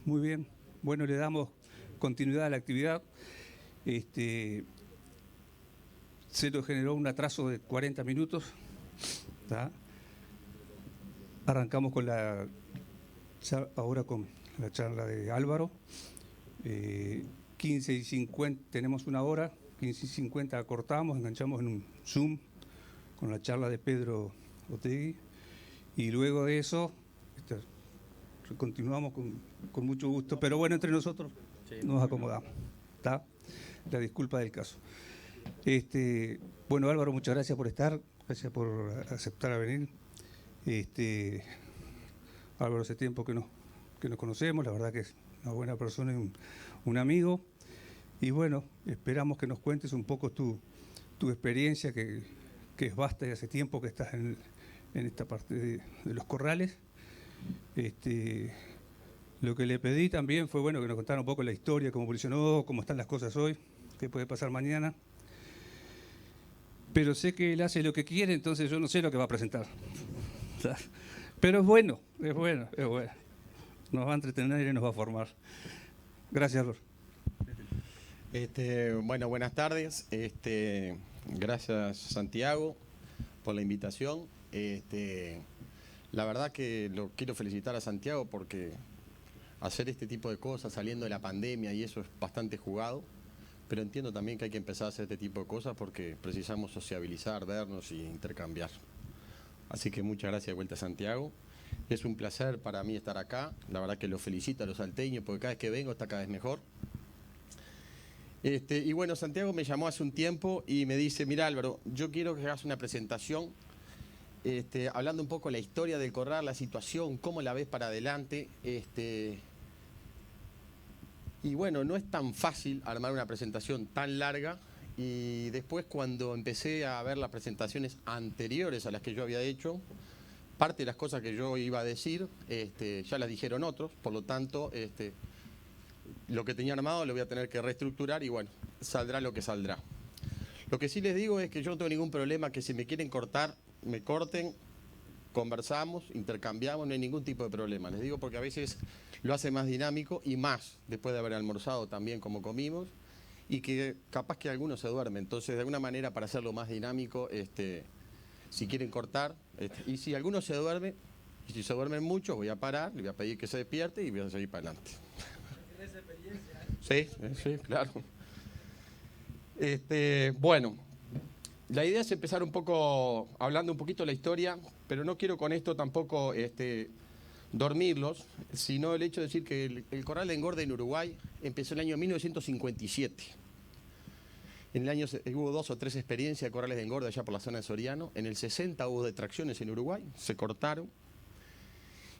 Muy bien. Bueno, le damos continuidad a la actividad. Se nos generó un atraso de 40 minutos. ¿Tá? Arrancamos ahora con la charla de Álvaro. 15:50, tenemos una hora, 15:50 cortamos, enganchamos en un Zoom con la charla de Pedro Otegui. Y luego de eso, continuamos con mucho gusto, pero bueno, entre nosotros nos acomodamos. ¿Tá? La disculpa del caso. Bueno, Álvaro, muchas gracias por estar, gracias por aceptar a venir. Álvaro, hace tiempo que nos conocemos, la verdad que es una buena persona y un amigo. Y bueno, esperamos que nos cuentes un poco tu experiencia, que es vasta y hace tiempo que estás en esta parte de los corrales. Lo que le pedí también fue bueno que nos contara un poco la historia, cómo evolucionó, cómo están las cosas hoy, qué puede pasar mañana. Pero sé que él hace lo que quiere, entonces yo no sé lo que va a presentar. Pero es bueno. Nos va a entretener y nos va a formar. Gracias, Lor. Bueno, buenas tardes. Gracias, Santiago, por la invitación. La verdad que lo quiero felicitar a Santiago porque hacer este tipo de cosas saliendo de la pandemia y eso es bastante jugado. Pero entiendo también que hay que empezar a hacer este tipo de cosas porque precisamos sociabilizar, vernos y intercambiar. Así que muchas gracias de vuelta, Santiago. Es un placer para mí estar acá. La verdad que lo felicito a los salteños porque cada vez que vengo está cada vez mejor. Y bueno, Santiago me llamó hace un tiempo y me dice, mira Álvaro, yo quiero que hagas una presentación hablando un poco de la historia del corral, la situación, cómo la ves para adelante. Y bueno, no es tan fácil armar una presentación tan larga y después cuando empecé a ver las presentaciones anteriores a las que yo había hecho, parte de las cosas que yo iba a decir ya las dijeron otros, por lo tanto lo que tenía armado lo voy a tener que reestructurar y bueno, saldrá lo que saldrá. Lo que sí les digo es que yo no tengo ningún problema, que si me quieren cortar, me corten, conversamos, intercambiamos, no hay ningún tipo de problema. Les digo porque a veces lo hace más dinámico y más después de haber almorzado también como comimos y que capaz que algunos se duermen. Entonces, de alguna manera, para hacerlo más dinámico, si quieren cortar, y si alguno se duerme, y si se duermen mucho, voy a parar, le voy a pedir que se despierte y voy a seguir para adelante. Sí, claro. Bueno, la idea es empezar un poco, hablando un poquito de la historia, pero no quiero con esto tampoco dormirlos, sino el hecho de decir que el corral de engorde en Uruguay empezó en el año 1957. En el año hubo 2 o 3 experiencias de corrales de engorde allá por la zona de Soriano. En el 60 hubo detracciones en Uruguay, se cortaron.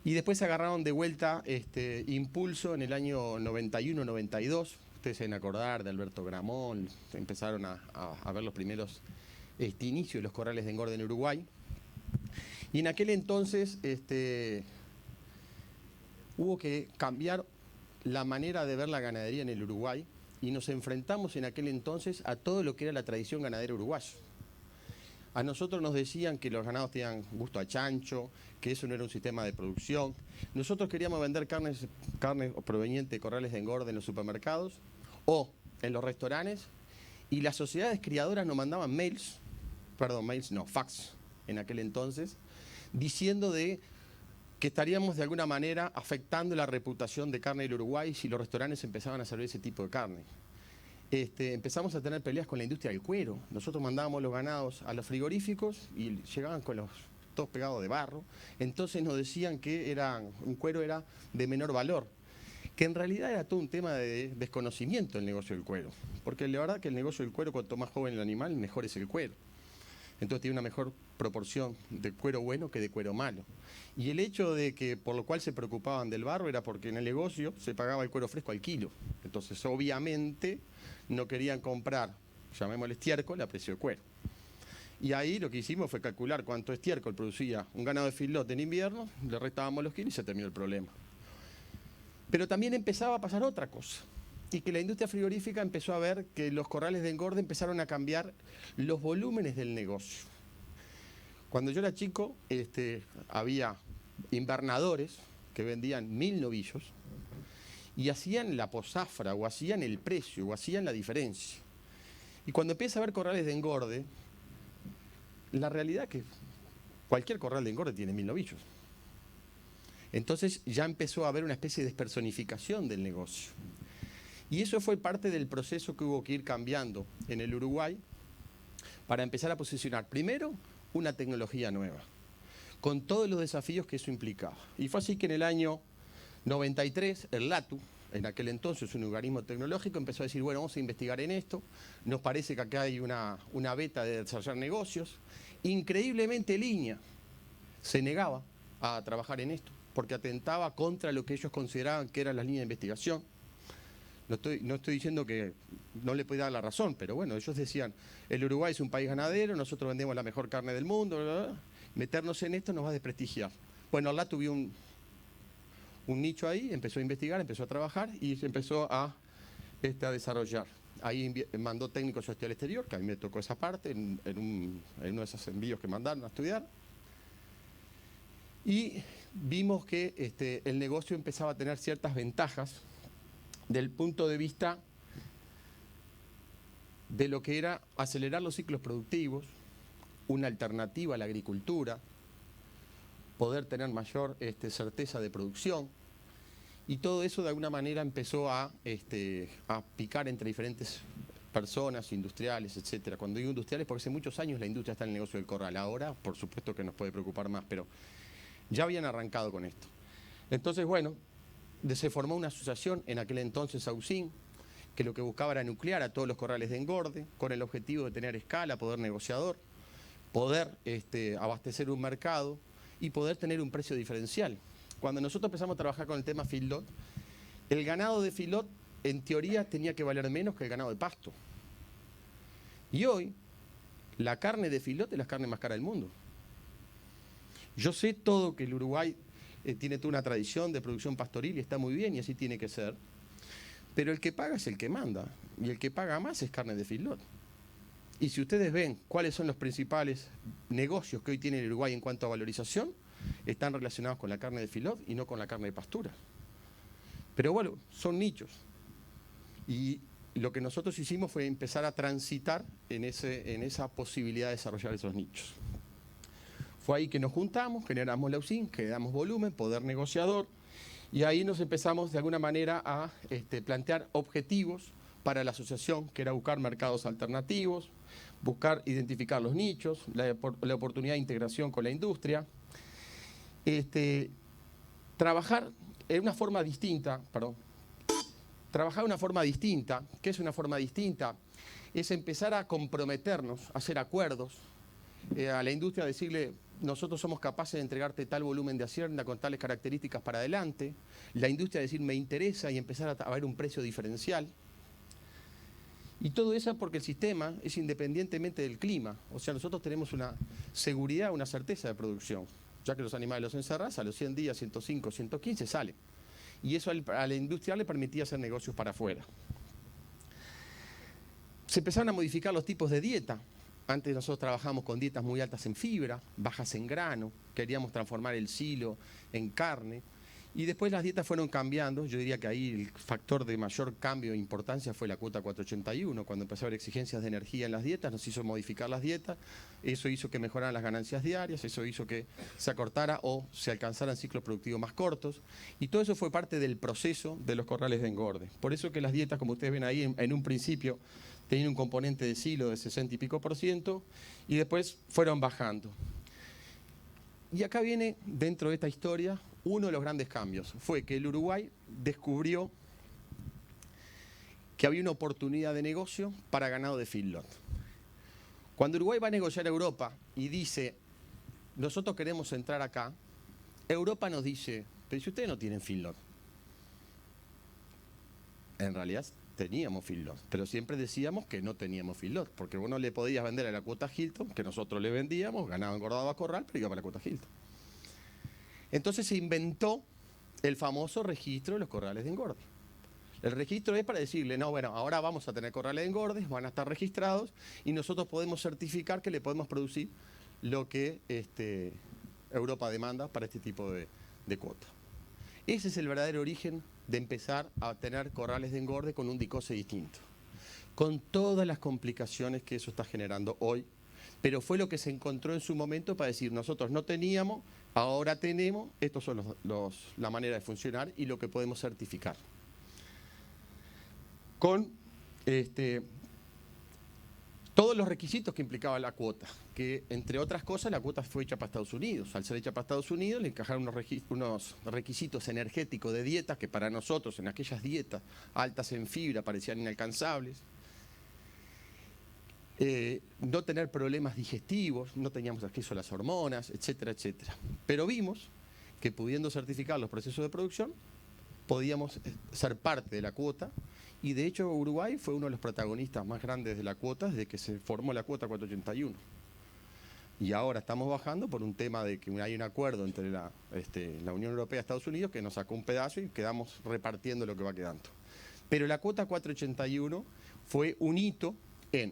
Y después se agarraron de vuelta impulso en el año 91-92. Ustedes se deben acordar de Alberto Gramón, empezaron a ver los primeros inicios de los corrales de engorde en Uruguay. Y en aquel entonces hubo que cambiar la manera de ver la ganadería en el Uruguay y nos enfrentamos en aquel entonces a todo lo que era la tradición ganadera uruguaya. A nosotros nos decían que los ganados tenían gusto a chancho, que eso no era un sistema de producción. Nosotros queríamos vender carne proveniente de corrales de engorde en los supermercados o en los restaurantes y las sociedades criadoras nos mandaban fax en aquel entonces, diciendo que estaríamos de alguna manera afectando la reputación de carne del Uruguay si los restaurantes empezaban a servir ese tipo de carne. Empezamos a tener peleas con la industria del cuero. Nosotros mandábamos los ganados a los frigoríficos y llegaban con los todos pegados de barro. Entonces nos decían que un cuero era de menor valor, que en realidad era todo un tema de desconocimiento del negocio del cuero. Porque la verdad que el negocio del cuero, cuanto más joven el animal, mejor es el cuero. Entonces tiene una mejor proporción de cuero bueno que de cuero malo. Y el hecho de que por lo cual se preocupaban del barro era porque en el negocio se pagaba el cuero fresco al kilo. Entonces obviamente no querían comprar, llamémosle estiércol, a precio de cuero. Y ahí lo que hicimos fue calcular cuánto estiércol producía un ganado de feedlot en invierno, le restábamos los kilos y se terminó el problema. Pero también empezaba a pasar otra cosa. Y que la industria frigorífica empezó a ver que los corrales de engorde empezaron a cambiar los volúmenes del negocio. Cuando yo era chico, había invernadores que vendían 1000 novillos y hacían la posafra, o hacían el precio, o hacían la diferencia. Y cuando empieza a haber corrales de engorde, la realidad es que cualquier corral de engorde tiene 1000 novillos. Entonces ya empezó a haber una especie de despersonificación del negocio. Y eso fue parte del proceso que hubo que ir cambiando en el Uruguay para empezar a posicionar, primero, una tecnología nueva, con todos los desafíos que eso implicaba. Y fue así que en el año 93, el LATU, en aquel entonces un organismo tecnológico, empezó a decir, bueno, vamos a investigar en esto, nos parece que acá hay una beta de desarrollar negocios. Increíblemente Línea se negaba a trabajar en esto, porque atentaba contra lo que ellos consideraban que eran las líneas de investigación. No estoy diciendo que no le pueda dar la razón, pero bueno, ellos decían, el Uruguay es un país ganadero, nosotros vendemos la mejor carne del mundo, bla, bla, bla. Meternos en esto nos va a desprestigiar. Bueno, la tuvo un nicho ahí, empezó a investigar, empezó a trabajar y se empezó a desarrollar. Ahí mandó técnicos hacia el exterior, que a mí me tocó esa parte, en uno de esos envíos que mandaron a estudiar. Y vimos que el negocio empezaba a tener ciertas ventajas del punto de vista de lo que era acelerar los ciclos productivos, una alternativa a la agricultura, poder tener mayor certeza de producción, y todo eso de alguna manera empezó a picar entre diferentes personas, industriales, etcétera. Cuando digo industriales, porque hace muchos años la industria está en el negocio del corral. Ahora, por supuesto que nos puede preocupar más, pero ya habían arrancado con esto. Entonces, bueno, se formó una asociación en aquel entonces, AUSIN, que lo que buscaba era nuclear a todos los corrales de engorde, con el objetivo de tener escala, poder negociador, poder abastecer un mercado y poder tener un precio diferencial. Cuando nosotros empezamos a trabajar con el tema feedlot, el ganado de feedlot en teoría tenía que valer menos que el ganado de pasto. Y hoy, la carne de feedlot es la carne más cara del mundo. Yo sé todo que el Uruguay tiene toda una tradición de producción pastoril y está muy bien y así tiene que ser, pero el que paga es el que manda y el que paga más es carne de feedlot. Y si ustedes ven cuáles son los principales negocios que hoy tiene el Uruguay en cuanto a valorización, están relacionados con la carne de feedlot y no con la carne de pastura. Pero bueno, son nichos. Y lo que nosotros hicimos fue empezar a transitar en esa posibilidad de desarrollar esos nichos. Fue ahí que nos juntamos, generamos la USIN, generamos volumen, poder negociador, y ahí nos empezamos de alguna manera a plantear objetivos para la asociación, que era buscar mercados alternativos, buscar identificar los nichos, la oportunidad de integración con la industria, trabajar en una forma distinta, trabajar de una forma distinta. ¿Qué es una forma distinta? Es empezar a comprometernos, a hacer acuerdos, a la industria decirle, nosotros somos capaces de entregarte tal volumen de hacienda con tales características para adelante, la industria decir, me interesa, y empezar a ver un precio diferencial. Y todo eso porque el sistema es independientemente del clima, o sea, nosotros tenemos una seguridad, una certeza de producción, ya que los animales los encerrás, a los 100 días, 105, 115 salen. Y eso a la industria le permitía hacer negocios para afuera. Se empezaron a modificar los tipos de dieta. Antes nosotros trabajábamos con dietas muy altas en fibra, bajas en grano, queríamos transformar el silo en carne. Y después las dietas fueron cambiando. Yo diría que ahí el factor de mayor cambio e importancia fue la cuota 481, cuando empezó a haber exigencias de energía en las dietas, nos hizo modificar las dietas, eso hizo que mejoraran las ganancias diarias, eso hizo que se acortara o se alcanzaran ciclos productivos más cortos, y todo eso fue parte del proceso de los corrales de engorde. Por eso que las dietas, como ustedes ven ahí, en un principio tenían un componente de silo de 60 y pico %, y después fueron bajando. Y acá viene, dentro de esta historia, uno de los grandes cambios. Fue que el Uruguay descubrió que había una oportunidad de negocio para ganado de feedlot. Cuando Uruguay va a negociar a Europa y dice, nosotros queremos entrar acá, Europa nos dice, pero si ustedes no tienen feedlot. En realidad teníamos feedlot, pero siempre decíamos que no teníamos feedlot, porque vos no le podías vender a la cuota Hilton, que nosotros le vendíamos, ganado engordado a corral, pero iba para la cuota Hilton. Entonces se inventó el famoso registro de los corrales de engorde. El registro es para decirle, no, bueno, ahora vamos a tener corrales de engordes, van a estar registrados y nosotros podemos certificar que le podemos producir lo que Europa demanda para este tipo de cuota. Ese es el verdadero origen de empezar a tener corrales de engorde con un dicose distinto, con todas las complicaciones que eso está generando hoy, pero fue lo que se encontró en su momento para decir, nosotros no teníamos, ahora tenemos, estos son la manera de funcionar y lo que podemos certificar. Con todos los requisitos que implicaba la cuota, que entre otras cosas la cuota fue hecha para Estados Unidos. Al ser hecha para Estados Unidos le encajaron unos requisitos energéticos de dieta que para nosotros en aquellas dietas altas en fibra parecían inalcanzables. No tener problemas digestivos, no teníamos acceso a las hormonas, etcétera, etcétera. Pero vimos que pudiendo certificar los procesos de producción, podíamos ser parte de la cuota. Y de hecho Uruguay fue uno de los protagonistas más grandes de la cuota desde que se formó la cuota 481. Y ahora estamos bajando por un tema de que hay un acuerdo entre la Unión Europea y Estados Unidos que nos sacó un pedazo y quedamos repartiendo lo que va quedando. Pero la cuota 481 fue un hito en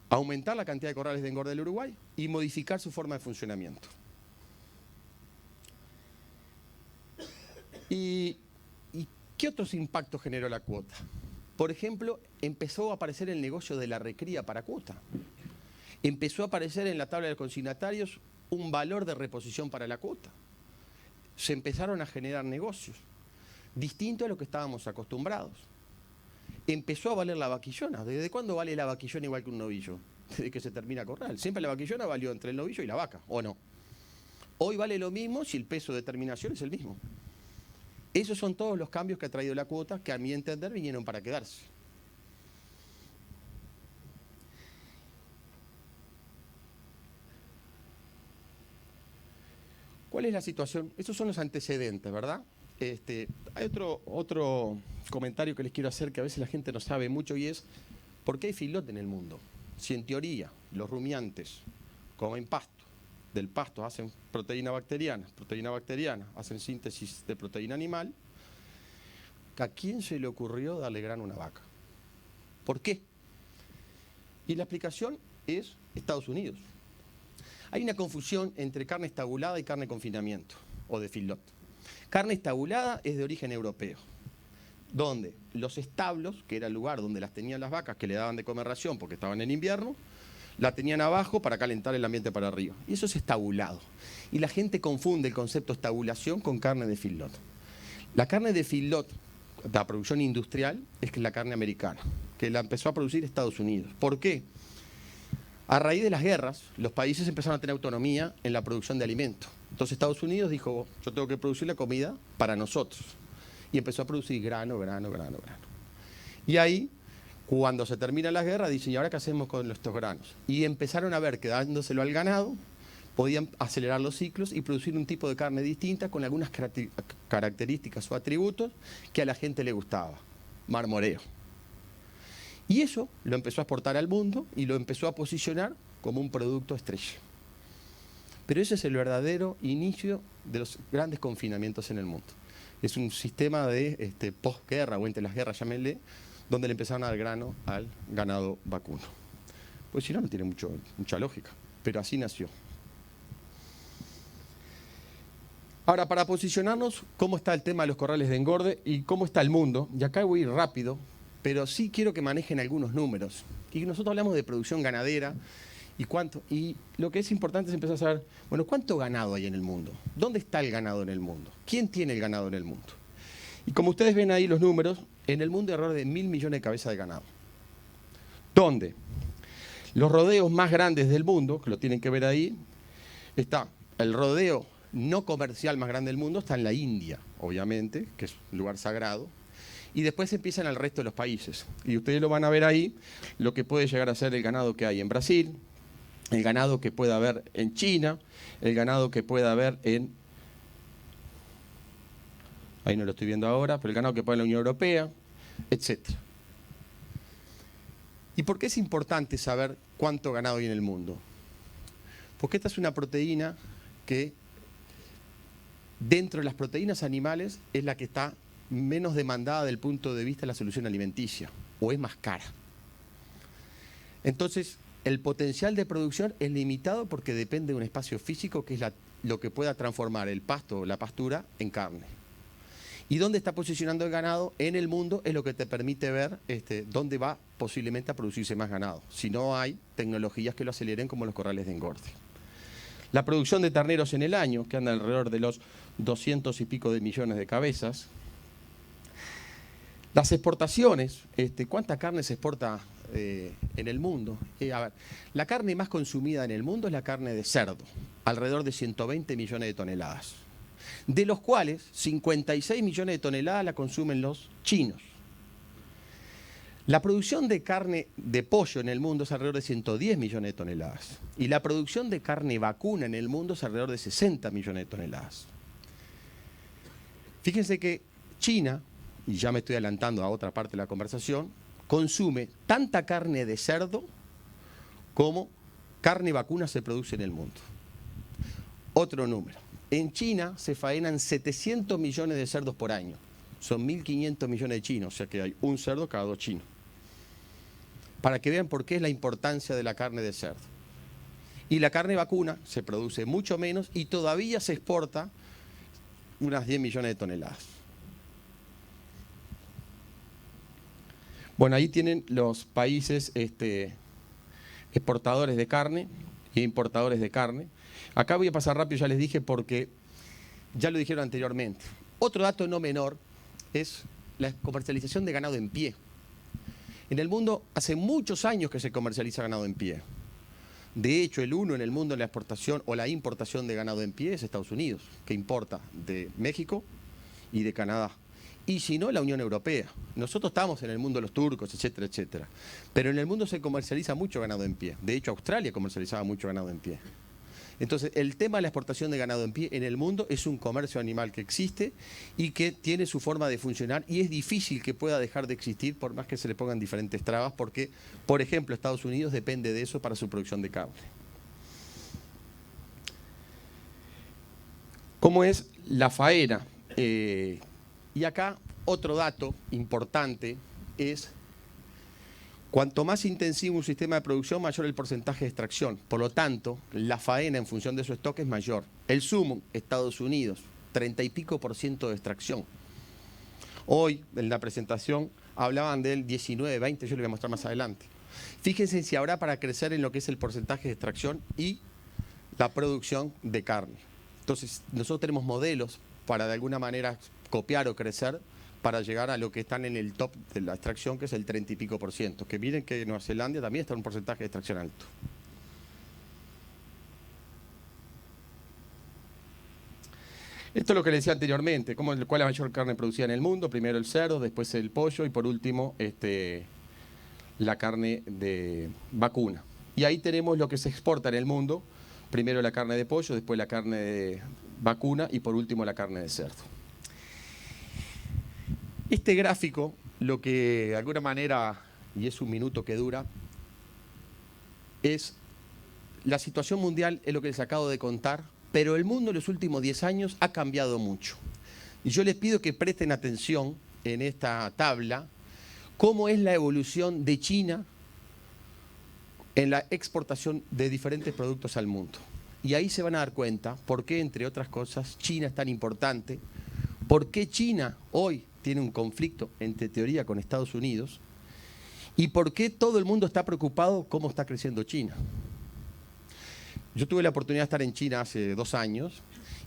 aumentar la cantidad de corrales de engorde del Uruguay y modificar su forma de funcionamiento. ¿Y qué otros impactos generó la cuota? Por ejemplo, empezó a aparecer el negocio de la recría para cuota. Empezó a aparecer en la tabla de consignatarios un valor de reposición para la cuota. Se empezaron a generar negocios, distinto a lo que estábamos acostumbrados. Empezó a valer la vaquillona. ¿Desde cuándo vale la vaquillona igual que un novillo? Desde que se termina corral. Siempre la vaquillona valió entre el novillo y la vaca, ¿o no? Hoy vale lo mismo si el peso de terminación es el mismo. Esos son todos los cambios que ha traído la cuota, que a mi entender vinieron para quedarse. ¿Cuál es la situación? Estos son los antecedentes, ¿verdad? Hay otro comentario que les quiero hacer que a veces la gente no sabe mucho y es ¿por qué hay feedlot en el mundo? Si en teoría los rumiantes comen pasto, del pasto hacen proteína bacteriana hacen síntesis de proteína animal, ¿a quién se le ocurrió darle grano a una vaca? ¿Por qué? Y la explicación es Estados Unidos. Hay una confusión entre carne estabulada y carne de confinamiento o de feedlot. Carne estabulada es de origen europeo, donde los establos, que era el lugar donde las tenían las vacas que le daban de comer ración porque estaban en invierno, la tenían abajo para calentar el ambiente para arriba. Y eso es estabulado. Y la gente confunde el concepto de estabulación con carne de feedlot. La carne de feedlot, la producción industrial, es la carne americana, que la empezó a producir Estados Unidos. ¿Por qué? A raíz de las guerras, los países empezaron a tener autonomía en la producción de alimentos. Entonces Estados Unidos dijo, yo tengo que producir la comida para nosotros. Y empezó a producir grano. Y ahí, cuando se terminan las guerras, dicen, ¿y ahora qué hacemos con estos granos? Y empezaron a ver que dándoselo al ganado, podían acelerar los ciclos y producir un tipo de carne distinta con algunas características o atributos que a la gente le gustaba. Marmoreo. Y eso lo empezó a exportar al mundo y lo empezó a posicionar como un producto estrella. Pero ese es el verdadero inicio de los grandes confinamientos en el mundo. Es un sistema de posguerra o entre las guerras, llámenle, donde le empezaron a dar grano al ganado vacuno. Pues si no, no tiene mucha lógica, pero así nació. Ahora, para posicionarnos, ¿cómo está el tema de los corrales de engorde y cómo está el mundo? Y acá voy a ir rápido, pero sí quiero que manejen algunos números. Y nosotros hablamos de producción ganadera y lo que es importante es empezar a saber, bueno, ¿cuánto ganado hay en el mundo? ¿Dónde está el ganado en el mundo? ¿Quién tiene el ganado en el mundo? Y como ustedes ven ahí los números, en el mundo hay alrededor de 1.000 millones de cabezas de ganado. ¿Dónde? Los rodeos más grandes del mundo, que lo tienen que ver ahí, está el rodeo no comercial más grande del mundo, está en la India, obviamente, que es un lugar sagrado. Y después empiezan el resto de los países. Y ustedes lo van a ver ahí, lo que puede llegar a ser el ganado que hay en Brasil, el ganado que puede haber en China, el ganado que puede haber en... Ahí no lo estoy viendo ahora, pero el ganado que puede haber en la Unión Europea, etc. ¿Y por qué es importante saber cuánto ganado hay en el mundo? Porque esta es una proteína que, dentro de las proteínas animales, es la que está menos demandada del punto de vista de la solución alimenticia, o es más cara. Entonces, el potencial de producción es limitado porque depende de un espacio físico que es lo que pueda transformar el pasto o la pastura en carne. Y dónde está posicionando el ganado en el mundo es lo que te permite ver dónde va posiblemente a producirse más ganado. Si no hay tecnologías que lo aceleren como los corrales de engorde. La producción de terneros en el año, que anda alrededor de los 200 y pico de millones de cabezas. Las exportaciones, ¿cuánta carne se exporta en el mundo? A ver, la carne más consumida en el mundo es la carne de cerdo, alrededor de 120 millones de toneladas. De los cuales 56 millones de toneladas la consumen los chinos. La producción de carne de pollo en el mundo es alrededor de 110 millones de toneladas. Y la producción de carne vacuna en el mundo es alrededor de 60 millones de toneladas. Fíjense que China, y ya me estoy adelantando a otra parte de la conversación, consume tanta carne de cerdo como carne vacuna se produce en el mundo. Otro número. En China se faenan 700 millones de cerdos por año. Son 1.500 millones de chinos, o sea que hay un cerdo cada 2 chinos. Para que vean por qué es la importancia de la carne de cerdo. Y la carne vacuna se produce mucho menos y todavía se exporta unas 10 millones de toneladas. Bueno, ahí tienen los países exportadores de carne e importadores de carne. Acá voy a pasar rápido, ya les dije, porque ya lo dijeron anteriormente. Otro dato no menor es la comercialización de ganado en pie. En el mundo hace muchos años que se comercializa ganado en pie. De hecho, el uno en el mundo en la exportación o la importación de ganado en pie es Estados Unidos, que importa de México y de Canadá. Y si no, la Unión Europea. Nosotros estamos en el mundo de los turcos, etcétera, etcétera. Pero en el mundo se comercializa mucho ganado en pie. De hecho, Australia comercializaba mucho ganado en pie. Entonces, el tema de la exportación de ganado en pie en el mundo es un comercio animal que existe y que tiene su forma de funcionar y es difícil que pueda dejar de existir por más que se le pongan diferentes trabas porque, por ejemplo, Estados Unidos depende de eso para su producción de carne. ¿Cómo es la faena? Y acá otro dato importante es: cuanto más intensivo un sistema de producción, mayor el porcentaje de extracción. Por lo tanto, la faena en función de su stock es mayor. El sumo, Estados Unidos, 30 y pico % de extracción. Hoy, en la presentación, hablaban del 19, 20, yo les voy a mostrar más adelante. Fíjense si habrá para crecer en lo que es el porcentaje de extracción y la producción de carne. Entonces, nosotros tenemos modelos para de alguna manera copiar o crecer para llegar a lo que están en el top de la extracción, que es el 30 y pico %. Que miren que en Nueva Zelanda también está un porcentaje de extracción alto. Esto es lo que les decía anteriormente, cuál es la mayor carne producida en el mundo. Primero el cerdo, después el pollo y por último la carne de vacuna. Y ahí tenemos lo que se exporta en el mundo. Primero la carne de pollo, después la carne de vacuna y por último la carne de cerdo. Este gráfico, lo que de alguna manera, y es un minuto que dura, es la situación mundial, es lo que les acabo de contar, pero el mundo en los últimos 10 años ha cambiado mucho. Y yo les pido que presten atención en esta tabla, cómo es la evolución de China en la exportación de diferentes productos al mundo. Y ahí se van a dar cuenta por qué, entre otras cosas, China es tan importante, por qué China hoy tiene un conflicto, entre teoría, con Estados Unidos, y por qué todo el mundo está preocupado cómo está creciendo China. Yo tuve la oportunidad de estar en China hace 2 años,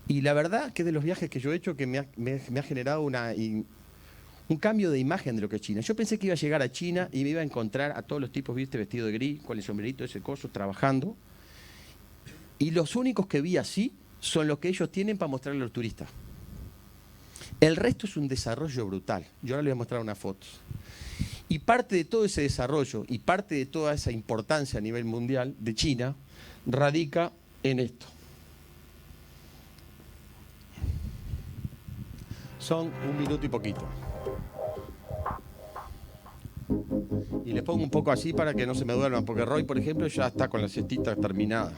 y la verdad que de los viajes que yo he hecho que me ha generado un cambio de imagen de lo que es China. Yo pensé que iba a llegar a China y me iba a encontrar a todos los tipos, viste, vestido de gris, con el sombrerito, ese coso, trabajando, y los únicos que vi así son los que ellos tienen para mostrarle a los turistas. El resto es un desarrollo brutal. Yo ahora les voy a mostrar unas fotos. Y parte de todo ese desarrollo y parte de toda esa importancia a nivel mundial de China radica en esto. Son 1 minuto y poquito. Y les pongo un poco así para que no se me duerman, porque Roy, por ejemplo, ya está con la siestita terminada.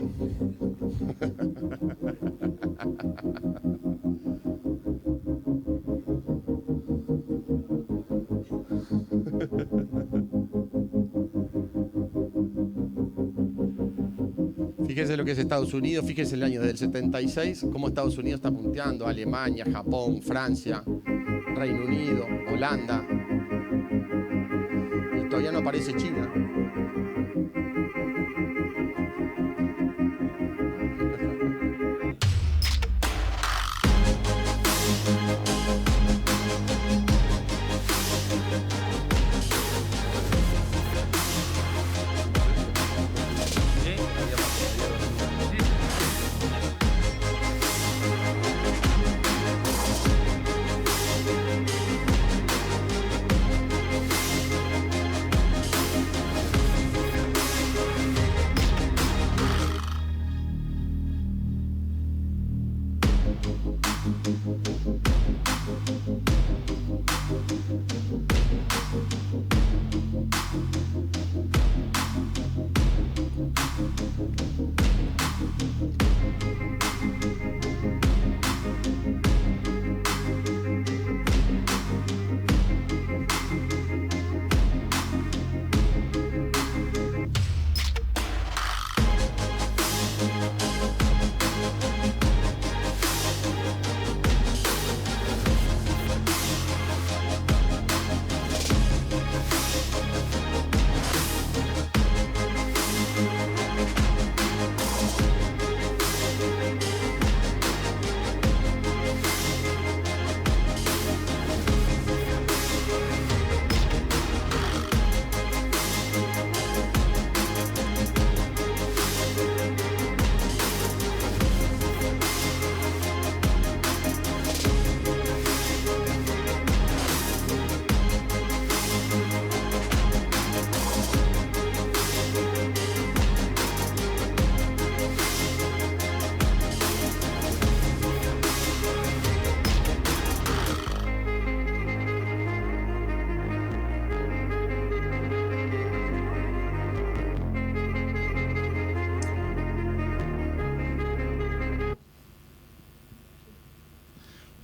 Fíjense lo que es Estados Unidos, fíjense el año del 76, cómo Estados Unidos está punteando, Alemania, Japón, Francia, Reino Unido, Holanda, y todavía no aparece China.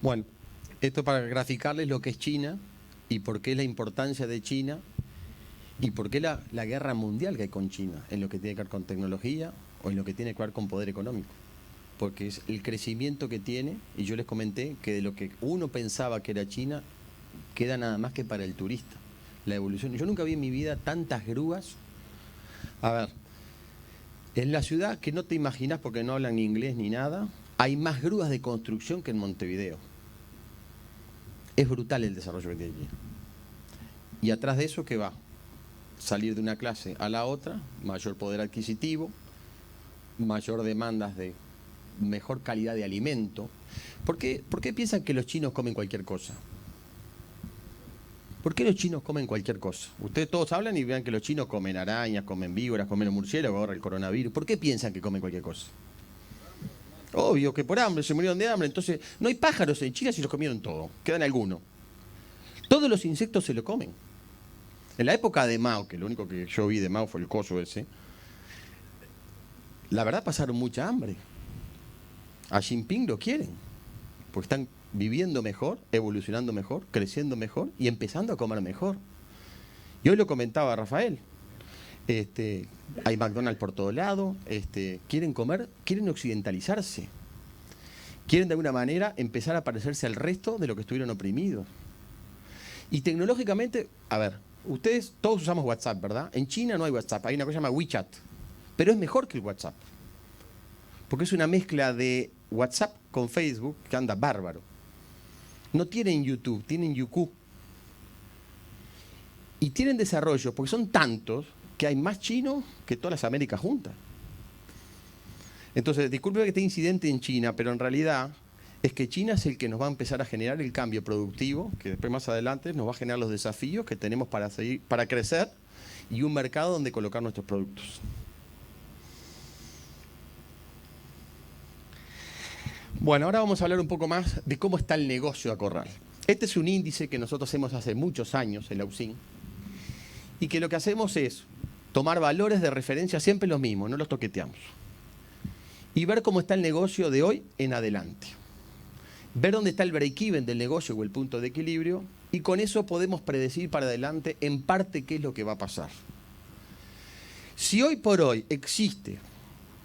Bueno, esto para graficarles lo que es China y por qué es la importancia de China y por qué la guerra mundial que hay con China en lo que tiene que ver con tecnología o en lo que tiene que ver con poder económico. Porque es el crecimiento que tiene, y yo les comenté que de lo que uno pensaba que era China, queda nada más que para el turista. La evolución. Yo nunca vi en mi vida tantas grúas. A ver, en la ciudad que no te imaginas porque no hablan ni inglés ni nada, hay más grúas de construcción que en Montevideo. Es brutal el desarrollo que tiene aquí. Y atrás de eso, ¿qué va? Salir de una clase a la otra, mayor poder adquisitivo, mayor demandas de mejor calidad de alimento. ¿Por qué piensan que los chinos comen cualquier cosa? ¿Por qué los chinos comen cualquier cosa? Ustedes todos hablan y vean que los chinos comen arañas, comen víboras, comen murciélagos, ahora el coronavirus. ¿Por qué piensan que comen cualquier cosa? Obvio que por hambre, se murieron de hambre. Entonces, no hay pájaros en China si los comieron todos. Quedan algunos. Todos los insectos se lo comen. En la época de Mao, que lo único que yo vi de Mao fue el coso ese, la verdad pasaron mucha hambre. A Xi Jinping lo quieren, porque están viviendo mejor, evolucionando mejor, creciendo mejor y empezando a comer mejor. Y hoy lo comentaba Rafael. Hay McDonald's por todo lado, quieren comer, quieren occidentalizarse. Quieren de alguna manera empezar a parecerse al resto de lo que estuvieron oprimidos. Y tecnológicamente, a ver, ustedes todos usamos WhatsApp, ¿verdad? En China no hay WhatsApp, hay una cosa que se llama WeChat, pero es mejor que el WhatsApp. Porque es una mezcla de WhatsApp con Facebook que anda bárbaro. No tienen YouTube, tienen Youku. Y tienen desarrollo, porque son tantos que hay más chinos que todas las Américas juntas. Entonces, disculpe que esté incidente en China, pero en realidad es que China es el que nos va a empezar a generar el cambio productivo, que después más adelante nos va a generar los desafíos que tenemos para seguir, para crecer y un mercado donde colocar nuestros productos. Bueno, ahora vamos a hablar un poco más de cómo está el negocio de Acorral. Este es un índice que nosotros hacemos hace muchos años en la UCIN y que lo que hacemos es tomar valores de referencia siempre los mismos, no los toqueteamos. Y ver cómo está el negocio de hoy en adelante. Ver dónde está el break-even del negocio o el punto de equilibrio y con eso podemos predecir para adelante en parte qué es lo que va a pasar. Si hoy por hoy existe,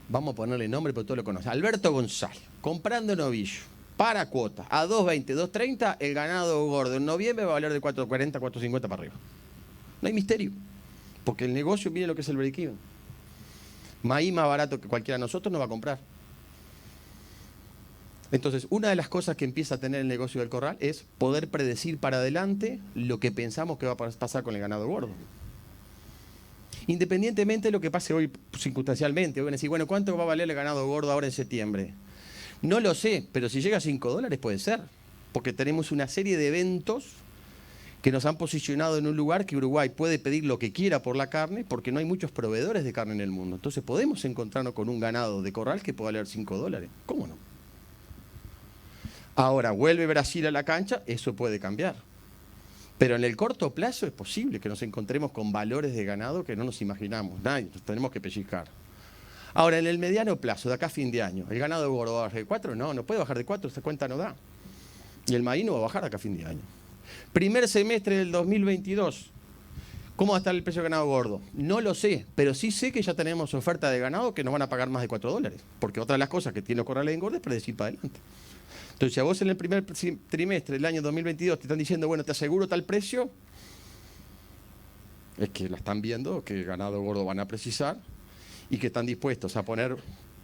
vamos a ponerle nombre porque todos lo conocen, Alberto González, comprando novillo, para cuota, a 2.20, 2.30, el ganado gordo en noviembre va a valer de 4.40, 4.50 para arriba. No hay misterio, porque el negocio, mire lo que es el break-even. Maíz más barato que cualquiera de nosotros no va a comprar. Entonces, una de las cosas que empieza a tener el negocio del corral es poder predecir para adelante lo que pensamos que va a pasar con el ganado gordo. Independientemente de lo que pase hoy circunstancialmente, hoy van a decir, bueno, ¿cuánto va a valer el ganado gordo ahora en septiembre? No lo sé, pero si llega a $5 puede ser, porque tenemos una serie de eventos que nos han posicionado en un lugar que Uruguay puede pedir lo que quiera por la carne, porque no hay muchos proveedores de carne en el mundo. Entonces podemos encontrarnos con un ganado de corral que pueda valer $5. ¿Cómo no? Ahora, vuelve Brasil a la cancha, eso puede cambiar. Pero en el corto plazo es posible que nos encontremos con valores de ganado que no nos imaginamos. Nadie, nos tenemos que pellizcar. Ahora, en el mediano plazo, de acá a fin de año, ¿el ganado gordo va a bajar de 4? No puede bajar de 4, esta cuenta no da. Y el maíz no va a bajar de acá a fin de año. Primer semestre del 2022, ¿cómo va a estar el precio de ganado gordo? No lo sé, pero sí sé que ya tenemos oferta de ganado que nos van a pagar más de $4. Porque otra de las cosas que tiene los corrales de engorde es predecir para adelante. Entonces, si a vos en el primer trimestre del año 2022 te están diciendo, bueno, te aseguro tal precio, es que la están viendo, que el ganado gordo van a precisar y que están dispuestos a poner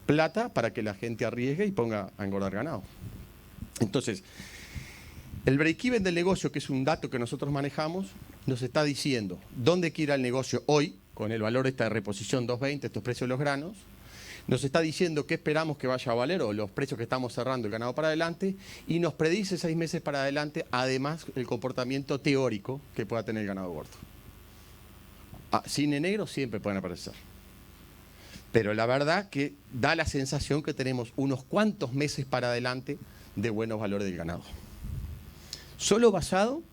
plata para que la gente arriesgue y ponga a engordar ganado. Entonces, el break-even del negocio, que es un dato que nosotros manejamos, nos está diciendo dónde quiere ir el negocio hoy, con el valor de reposición 2.20, estos precios de los granos. Nos está diciendo qué esperamos que vaya a valer o los precios que estamos cerrando el ganado para adelante y nos predice 6 meses para adelante, además el comportamiento teórico que pueda tener el ganado gordo. Cine negro siempre pueden aparecer. Pero la verdad que da la sensación que tenemos unos cuantos meses para adelante de buenos valores del ganado. Solo basado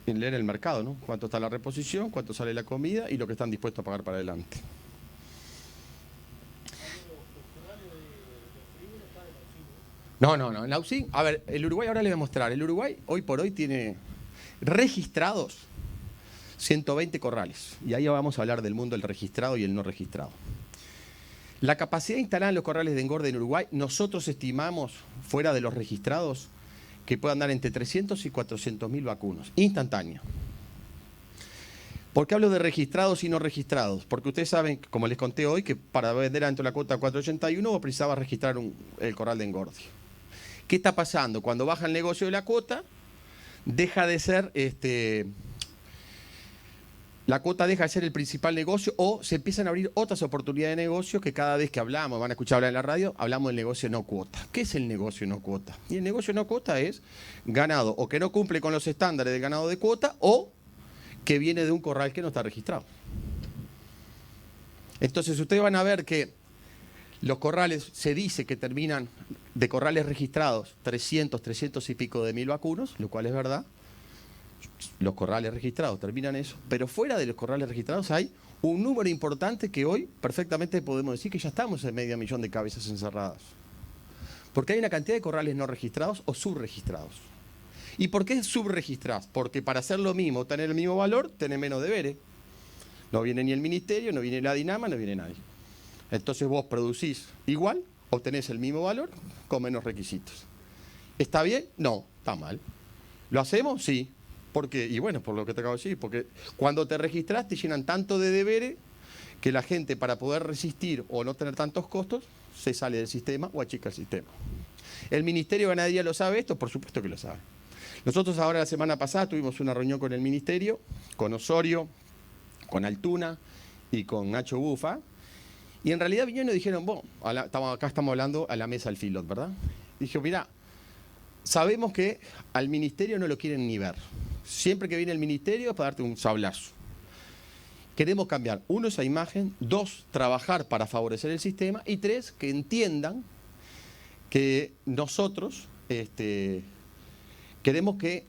en leer el mercado, ¿no? Cuánto está la reposición, cuánto sale la comida y lo que están dispuestos a pagar para adelante. No, en la UCI, a ver, el Uruguay ahora les voy a mostrar. El Uruguay hoy por hoy tiene registrados 120 corrales. Y ahí vamos a hablar del mundo del registrado y el no registrado. La capacidad instalada en los corrales de engorde en Uruguay, nosotros estimamos, fuera de los registrados, que puedan dar entre 300 y 400.000 vacunos, instantáneos. ¿Por qué hablo de registrados y no registrados? Porque ustedes saben, como les conté hoy, que para vender dentro de la cuota 481 vos precisabas registrar el corral de engorde. ¿Qué está pasando? Cuando baja el negocio de la cuota, deja de ser la cuota deja de ser el principal negocio o se empiezan a abrir otras oportunidades de negocio que cada vez que hablamos, van a escuchar hablar en la radio, hablamos del negocio no cuota. ¿Qué es el negocio no cuota? Y el negocio no cuota es ganado o que no cumple con los estándares del ganado de cuota o que viene de un corral que no está registrado. Entonces ustedes van a ver que los corrales se dice que terminan de corrales registrados 300 y pico de mil vacunos, lo cual es verdad. Los corrales registrados terminan eso, pero fuera de los corrales registrados hay un número importante que hoy perfectamente podemos decir que ya estamos en 500.000 de cabezas encerradas. Porque hay una cantidad de corrales no registrados o subregistrados. ¿Y por qué subregistrados? Porque para hacer lo mismo, tener el mismo valor, tenés menos deberes. No viene ni el ministerio, no viene la Dinama, no viene nadie. Entonces vos producís igual, obtenés el mismo valor con menos requisitos. ¿Está bien? No, está mal. ¿Lo hacemos? Sí. ¿Por qué? Y bueno, por lo que te acabo de decir, porque cuando te registras te llenan tanto de deberes que la gente para poder resistir o no tener tantos costos se sale del sistema o achica el sistema. ¿El Ministerio de Ganadería lo sabe esto? Por supuesto que lo sabe. Nosotros ahora la semana pasada tuvimos una reunión con el Ministerio, con Osorio, con Altuna y con Nacho Bufa. Y en realidad vinieron y dijeron, bueno, acá estamos hablando a la mesa del feedlot, ¿verdad? Dijo, mira, sabemos que al Ministerio no lo quieren ni ver. Siempre que viene el Ministerio es para darte un sablazo. Queremos cambiar, 1, esa imagen, 2, trabajar para favorecer el sistema y 3, que entiendan que nosotros tenemos que,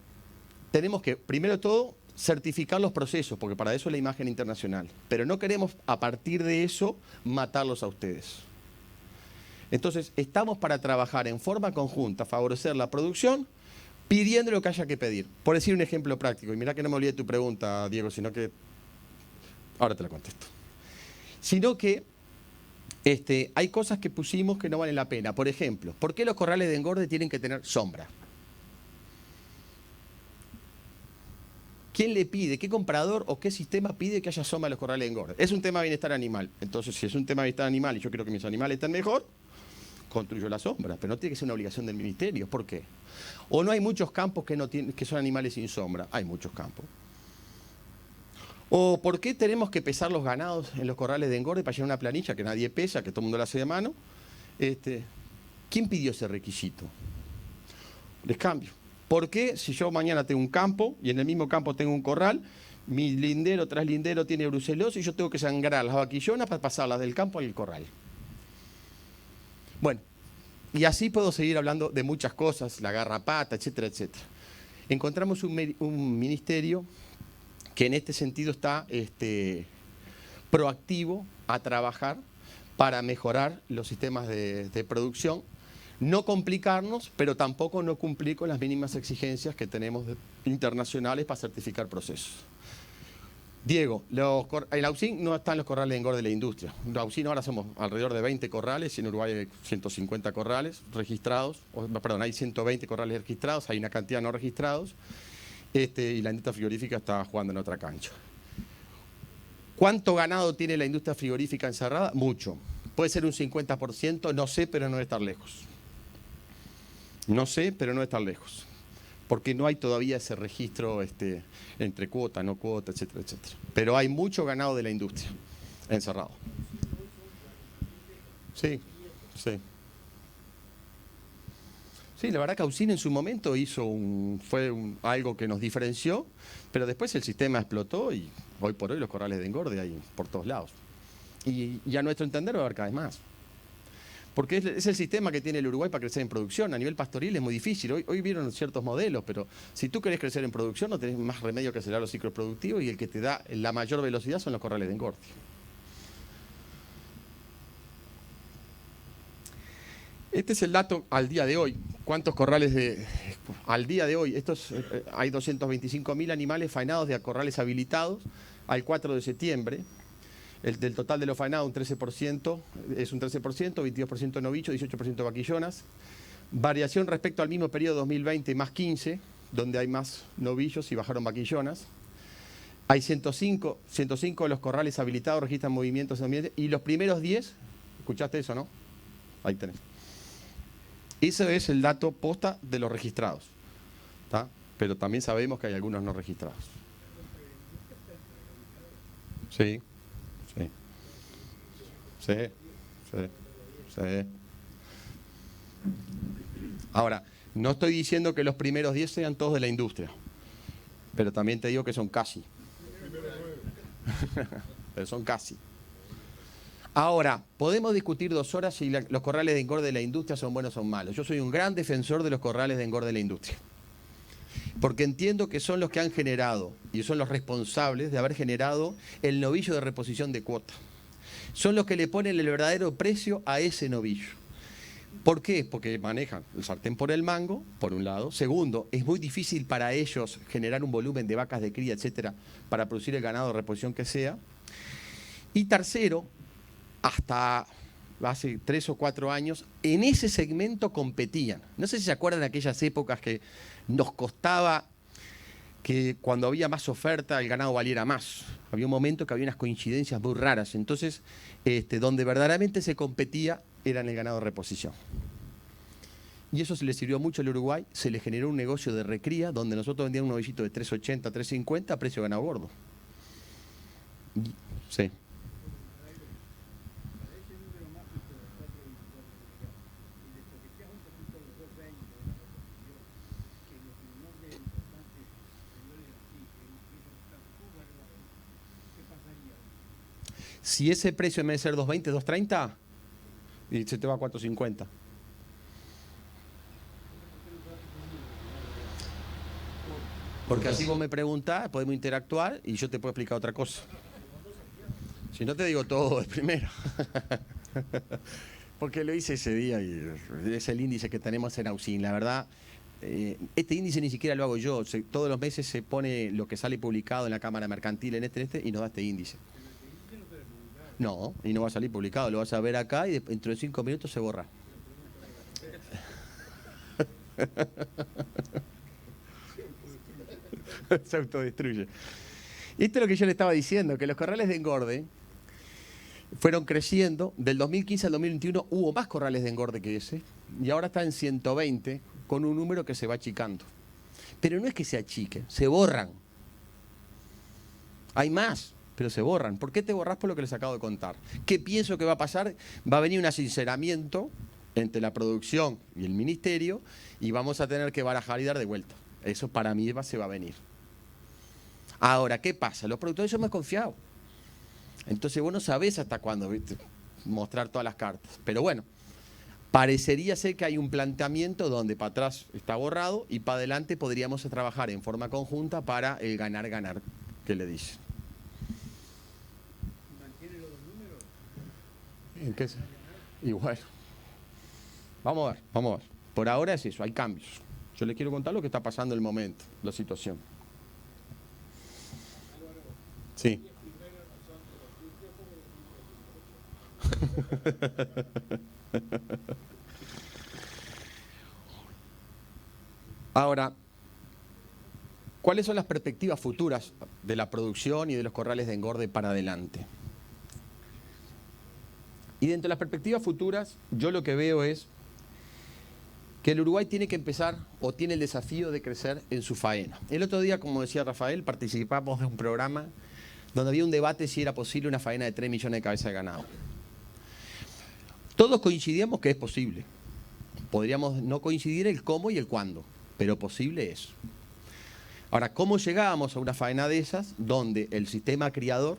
primero de todo, certificar los procesos, porque para eso es la imagen internacional. Pero no queremos, a partir de eso, matarlos a ustedes. Entonces, estamos para trabajar en forma conjunta, favorecer la producción, pidiendo lo que haya que pedir. Por decir un ejemplo práctico, y mirá que no me olvidé tu pregunta, Diego, sino que ahora te la contesto. Sino que Hay cosas que pusimos que no valen la pena. Por ejemplo, ¿por qué los corrales de engorde tienen que tener sombra? ¿Quién le pide? ¿Qué comprador o qué sistema pide que haya sombra en los corrales de engorde? Es un tema de bienestar animal. Entonces, si es un tema de bienestar animal y yo quiero que mis animales estén mejor, construyo la sombra. Pero no tiene que ser una obligación del ministerio. ¿Por qué? O no hay muchos campos que son animales sin sombra. Hay muchos campos. ¿O por qué tenemos que pesar los ganados en los corrales de engorde para llenar una planilla que nadie pesa, que todo el mundo la hace de mano? ¿Quién pidió ese requisito? Les cambio. ¿Por qué si yo mañana tengo un campo y en el mismo campo tengo un corral, mi lindero tras lindero tiene brucelosis y yo tengo que sangrar las vaquillonas para pasarlas del campo al corral? Bueno, y así puedo seguir hablando de muchas cosas, la garrapata, etcétera, etcétera. Encontramos un ministerio que en este sentido está proactivo a trabajar para mejorar los sistemas de producción, no complicarnos, pero tampoco no cumplir con las mínimas exigencias que tenemos internacionales para certificar procesos. Diego, en Aucin no están los corrales de engorde de la industria. En Aucin ahora somos alrededor de 20 corrales, y en Uruguay hay 150 corrales registrados, perdón, hay 120 corrales registrados, hay una cantidad no registrados, y la industria frigorífica está jugando en otra cancha. ¿Cuánto ganado tiene la industria frigorífica encerrada? Mucho. Puede ser un 50%, no sé, pero no debe estar lejos. No sé, pero no debe estar lejos. Porque no hay todavía ese registro entre cuota, no cuota, etcétera, etcétera. Pero hay mucho ganado de la industria encerrado. Sí, sí. Sí, la verdad que Aucin en su momento fue algo que nos diferenció, pero después el sistema explotó y hoy por hoy los corrales de engorde hay por todos lados. Y a nuestro entender va a haber cada vez más. Porque es el sistema que tiene el Uruguay para crecer en producción. A nivel pastoril es muy difícil. Hoy vieron ciertos modelos, pero si tú querés crecer en producción no tenés más remedio que acelerar los ciclos productivos y el que te da la mayor velocidad son los corrales de engorde. Este es el dato al día de hoy. ¿Cuántos corrales al día de hoy? Hay 225.000 animales faenados de corrales habilitados al 4 de septiembre. Del total de los faenados, un 13%, es un 13%, 22% novillos, 18% vaquillonas. Variación respecto al mismo periodo 2020, más 15, donde hay más novillos y bajaron vaquillonas. Hay 105 de los corrales habilitados registran movimientos en ambiente. Y los primeros 10, ¿escuchaste eso, no? Ahí tenés. Ese es el dato posta de los registrados, ¿tá? Pero también sabemos que hay algunos no registrados. Sí. Sí. Sí, sí, sí. Ahora, no estoy diciendo que los primeros 10 sean todos de la industria, pero también te digo que son casi. Pero son casi. Ahora, podemos discutir 2 horas si los corrales de engorde de la industria son buenos o son malos. Yo soy un gran defensor de los corrales de engorde de la industria. Porque entiendo que son los que han generado y son los responsables de haber generado el novillo de reposición de cuota. Son los que le ponen el verdadero precio a ese novillo. ¿Por qué? Porque manejan el sartén por el mango, por un lado. Segundo, es muy difícil para ellos generar un volumen de vacas de cría, etcétera, para producir el ganado de reposición que sea. Y tercero, hasta hace 3 o 4 años, en ese segmento competían. No sé si se acuerdan de aquellas épocas que nos costaba que cuando había más oferta el ganado valiera más. Había un momento que había unas coincidencias muy raras. Entonces, donde verdaderamente se competía era en el ganado de reposición. Y eso se le sirvió mucho al Uruguay. Se le generó un negocio de recría donde nosotros vendíamos un novillito de 3.80, 3.50 a precio de ganado gordo. Sí. Si ese precio en vez de ser 2.20, 2.30, y se te va a 4.50. Porque así vos me preguntás, podemos interactuar y yo te puedo explicar otra cosa. Si no te digo todo de primera. Porque lo hice ese día y es el índice que tenemos en Aucin. La verdad, este índice ni siquiera lo hago yo. Todos los meses se pone lo que sale publicado en la Cámara Mercantil y nos da este índice. No, y no va a salir publicado, lo vas a ver acá y dentro de 5 minutos se borra. Se autodestruye. Esto es lo que yo le estaba diciendo, que los corrales de engorde fueron creciendo. Del 2015 al 2021 hubo más corrales de engorde que ese, y ahora está en 120, con un número que se va achicando. Pero no es que se achiquen, se borran. Hay más, pero se borran. ¿Por qué te borrás? Por lo que les acabo de contar. ¿Qué pienso que va a pasar? Va a venir un asinceramiento entre la producción y el ministerio y vamos a tener que barajar y dar de vuelta. Eso para mí se va a venir. Ahora, ¿qué pasa? Los productores son más confiados. Entonces vos no sabés hasta cuándo, ¿viste?, mostrar todas las cartas. Pero bueno, parecería ser que hay un planteamiento donde para atrás está borrado y para adelante podríamos trabajar en forma conjunta para el ganar-ganar que le dicen. ¿Mantiene los números? ¿En qué? Igual. Vamos a ver. Por ahora es eso, hay cambios. Yo les quiero contar lo que está pasando en el momento, la situación. Sí. Ahora, ¿cuáles son las perspectivas futuras de la producción y de los corrales de engorde para adelante? Y dentro de las perspectivas futuras, yo lo que veo es que el Uruguay tiene que empezar o tiene el desafío de crecer en su faena. El otro día, como decía Rafael, participamos de un programa donde había un debate si era posible una faena de 3 millones de cabezas de ganado. Todos coincidíamos que es posible. Podríamos no coincidir el cómo y el cuándo, pero posible es. Ahora, ¿cómo llegábamos a una faena de esas donde el sistema criador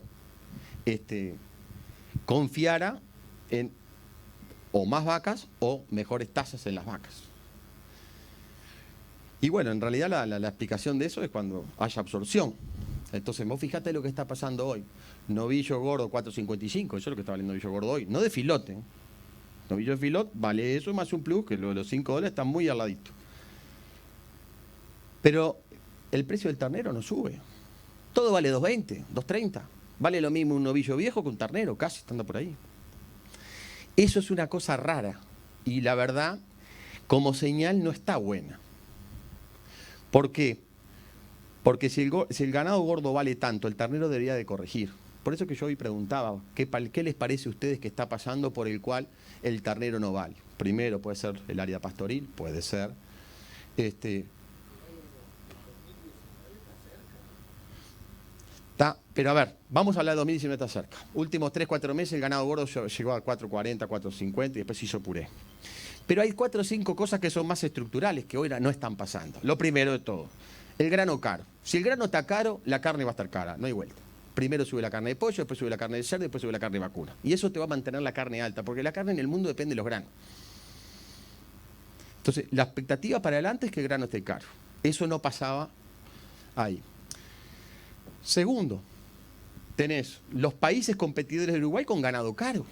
confiara en o más vacas o mejores tasas en las vacas? Y bueno, en realidad la explicación de eso es cuando haya absorción. Entonces, vos fíjate lo que está pasando hoy. Novillo gordo 4.55, eso es lo que está valiendo novillo gordo hoy. No de filote. Novillo de filot vale eso más un plus, que los $5 están muy al ladito. Pero el precio del ternero no sube. Todo vale 2.20, 2.30. Vale lo mismo un novillo viejo que un ternero, casi estando por ahí. Eso es una cosa rara. Y la verdad, como señal no está buena. ¿Por qué? Porque si el ganado gordo vale tanto, el ternero debería de corregir. Por eso que yo hoy preguntaba, ¿qué les parece a ustedes que está pasando por el cual el ternero no vale? Primero puede ser el área pastoril, puede ser. Pero a ver, vamos a hablar de 2019, está cerca. Últimos 3-4 meses el ganado gordo llegó a 4.40, 4.50 y después se hizo puré. Pero hay 4 o 5 cosas que son más estructurales que hoy no están pasando. Lo primero de todo, el grano caro. Si el grano está caro, la carne va a estar cara, no hay vuelta. Primero sube la carne de pollo, después sube la carne de cerdo, después sube la carne de vacuna. Y eso te va a mantener la carne alta, porque la carne en el mundo depende de los granos. Entonces, la expectativa para adelante es que el grano esté caro. Eso no pasaba ahí. Segundo, tenés los países competidores de Uruguay con ganado caro.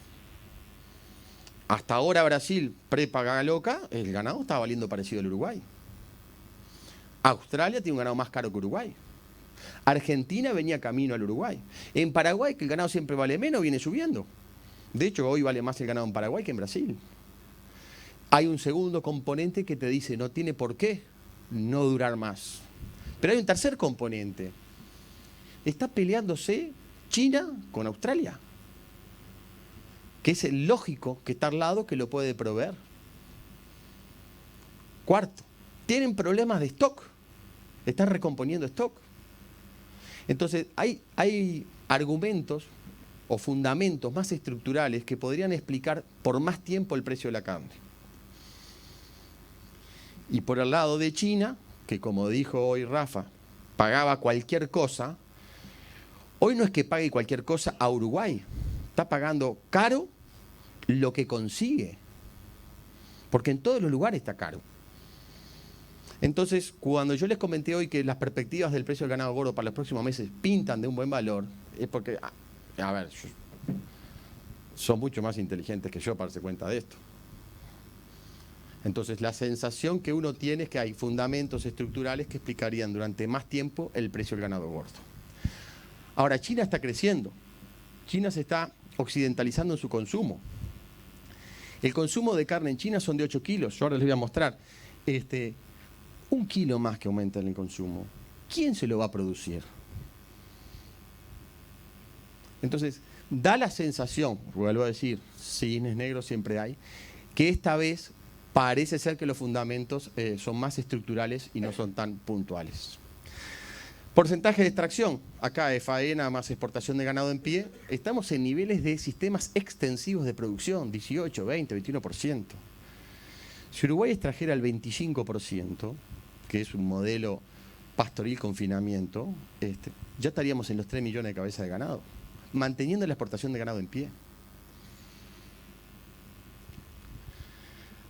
Hasta ahora Brasil, pre-paga loca, el ganado estaba valiendo parecido al Uruguay. Australia tiene un ganado más caro que Uruguay. Argentina venía camino al Uruguay. En Paraguay, que el ganado siempre vale menos, viene subiendo. De hecho, hoy vale más el ganado en Paraguay que en Brasil. Hay un segundo componente que te dice, no tiene por qué no durar más. Pero hay un tercer componente. Está peleándose China con Australia, que es el lógico que está al lado que lo puede proveer. Cuarto, tienen problemas de stock. Están recomponiendo stock. Entonces, hay argumentos o fundamentos más estructurales que podrían explicar por más tiempo el precio de la carne. Y por el lado de China, que como dijo hoy Rafa, pagaba cualquier cosa, hoy no es que pague cualquier cosa a Uruguay, está pagando caro lo que consigue, porque en todos los lugares está caro. Entonces, cuando yo les comenté hoy que las perspectivas del precio del ganado gordo para los próximos meses pintan de un buen valor, es porque, a ver, son mucho más inteligentes que yo para darse cuenta de esto. Entonces, la sensación que uno tiene es que hay fundamentos estructurales que explicarían durante más tiempo el precio del ganado gordo. Ahora, China está creciendo. China se está occidentalizando en su consumo. El consumo de carne en China son de 8 kilos. Yo ahora les voy a mostrar. 1 kilo más que aumenta en el consumo. ¿Quién se lo va a producir? Entonces, da la sensación, vuelvo a decir, cisnes negros siempre hay, que esta vez parece ser que los fundamentos son más estructurales y no son tan puntuales. Porcentaje de extracción, acá es faena más exportación de ganado en pie, estamos en niveles de sistemas extensivos de producción, 18, 20, 21%. Si Uruguay extrajera el 25%, que es un modelo pastoril confinamiento, ya estaríamos en los 3 millones de cabezas de ganado, manteniendo la exportación de ganado en pie.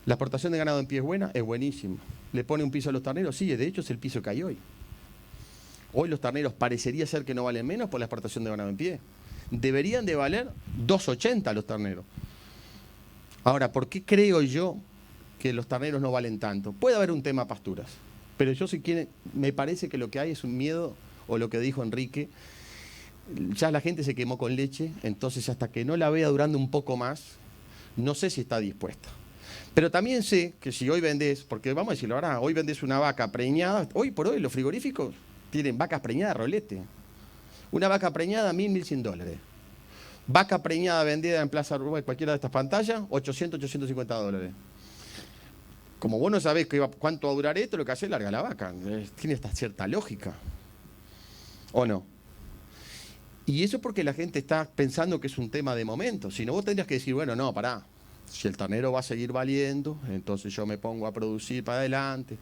¿La exportación de ganado en pie es buena? Es buenísima. ¿Le pone un piso a los terneros? Sí, de hecho es el piso que hay hoy. Hoy los terneros parecería ser que no valen menos por la exportación de ganado en pie. Deberían de valer 2.80 los terneros. Ahora, ¿por qué creo yo que los terneros no valen tanto? Puede haber un tema pasturas, pero yo si quieren, me parece que lo que hay es un miedo, o lo que dijo Enrique, ya la gente se quemó con leche, entonces hasta que no la vea durando un poco más, no sé si está dispuesta. Pero también sé que si hoy vendés, porque vamos a decirlo ahora, hoy vendés una vaca preñada, hoy por hoy los frigoríficos tienen vacas preñadas rolete. Una vaca preñada, $1.000, $1.100. Vaca preñada vendida en Plaza Uruguay, cualquiera de estas pantallas, $800, $850. Como vos no sabés cuánto va a durar esto, lo que hace es larga la vaca. Tiene esta cierta lógica. ¿O no? Y eso es porque la gente está pensando que es un tema de momento. Si no, vos tendrías que decir, bueno, no, pará. Si el ternero va a seguir valiendo, entonces yo me pongo a producir para adelante.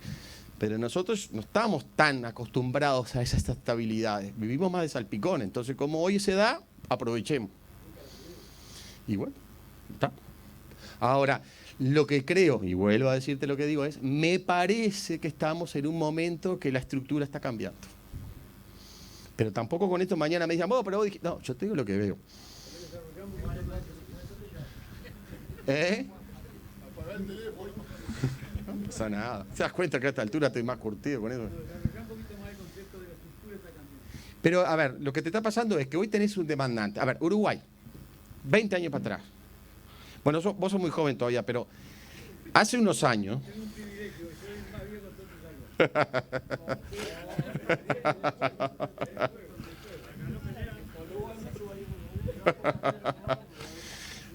Pero nosotros no estamos tan acostumbrados a esas estabilidades. Vivimos más de salpicón. Entonces, como hoy se da, aprovechemos. Y bueno, está. Ahora, lo que creo, y vuelvo a decirte lo que digo, es, me parece que estamos en un momento que la estructura está cambiando. Pero tampoco con esto mañana me digan, pero vos dijiste, no, yo te digo lo que veo. No pasa nada. ¿Te das cuenta que a esta altura estoy más curtido con eso? Pero, a ver, lo que te está pasando es que hoy tenés un demandante. A ver, Uruguay, 20 años para atrás. Bueno, vos sos muy joven todavía, pero hace unos años...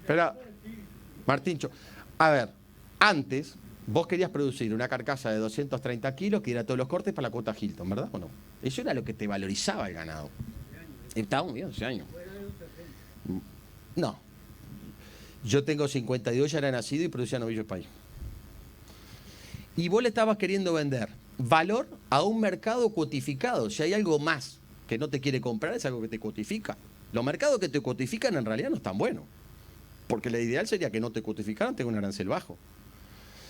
Pero, Martíncho, a ver, antes vos querías producir una carcasa de 230 kilos que diera todos los cortes para la cuota Hilton, ¿verdad o no? Eso era lo que te valorizaba el ganado. Estábamos bien hace años. No. Yo tengo 52, ya era nacido y producía novillo país. Y vos le estabas queriendo vender valor a un mercado cuotificado. Si hay algo más que no te quiere comprar, es algo que te cuotifica. Los mercados que te cuotifican en realidad no están buenos. Porque lo ideal sería que no te cuotificaran, tenga un arancel bajo.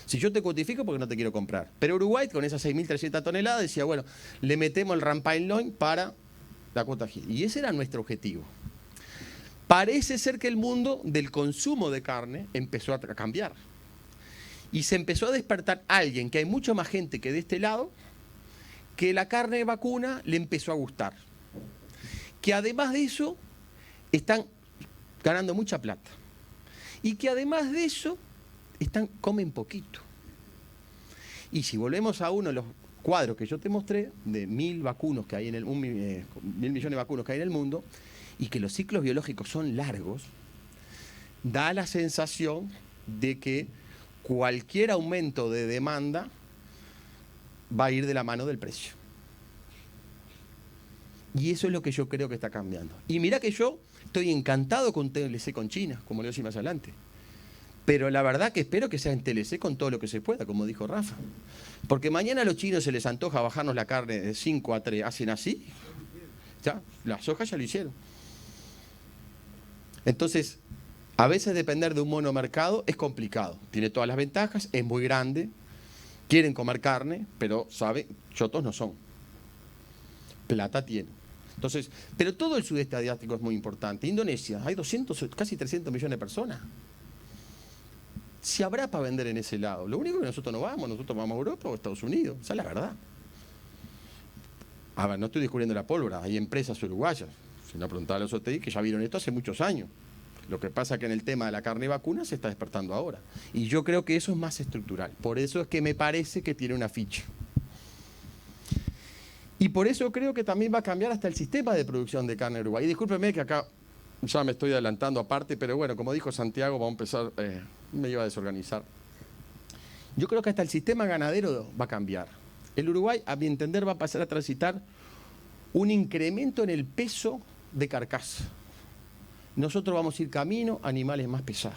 Si yo te cuotifico, porque no te quiero comprar. Pero Uruguay, con esas 6.300 toneladas, decía, bueno, le metemos el Rampine Loin para la cuota Gil. Y ese era nuestro objetivo. Parece ser que el mundo del consumo de carne empezó a cambiar. Y se empezó a despertar alguien, que hay mucha más gente que de este lado, que la carne de vacuna le empezó a gustar. Que además de eso, están ganando mucha plata. Y que además de eso, comen poquito. Y si volvemos a uno de los cuadros que yo te mostré, de 1.000 vacunos que hay en el 1.000 millones de vacunos que hay en el mundo, y que los ciclos biológicos son largos, da la sensación de que cualquier aumento de demanda va a ir de la mano del precio. Y eso es lo que yo creo que está cambiando. Y mirá que yo estoy encantado con TLC con China, como le digo más adelante. Pero la verdad que espero que sea en TLC con todo lo que se pueda, como dijo Rafa. Porque mañana a los chinos se les antoja bajarnos la carne de 5 a 3. ¿Hacen así? Ya, las sojas ya lo hicieron. Entonces, a veces depender de un monomercado es complicado. Tiene todas las ventajas, es muy grande, quieren comer carne, pero, ¿sabe? Chotos no son. Plata tiene. Entonces, pero todo el sudeste asiático es muy importante. Indonesia, hay 200, casi 300 millones de personas. Si habrá para vender en ese lado. Lo único que nosotros no vamos a Europa o a Estados Unidos. Esa es la verdad. A ver, no estoy descubriendo la pólvora. Hay empresas uruguayas, si no preguntaba a los OTI, que ya vieron esto hace muchos años. Lo que pasa es que en el tema de la carne vacuna se está despertando ahora. Y yo creo que eso es más estructural. Por eso es que me parece que tiene una ficha. Y por eso creo que también va a cambiar hasta el sistema de producción de carne en Uruguay. Y discúlpeme que acá ya me estoy adelantando aparte, pero bueno, como dijo Santiago, vamos a empezar, me iba a desorganizar. Yo creo que hasta el sistema ganadero va a cambiar. El Uruguay, a mi entender, va a pasar a transitar un incremento en el peso de carcasa. Nosotros vamos a ir camino a animales más pesados.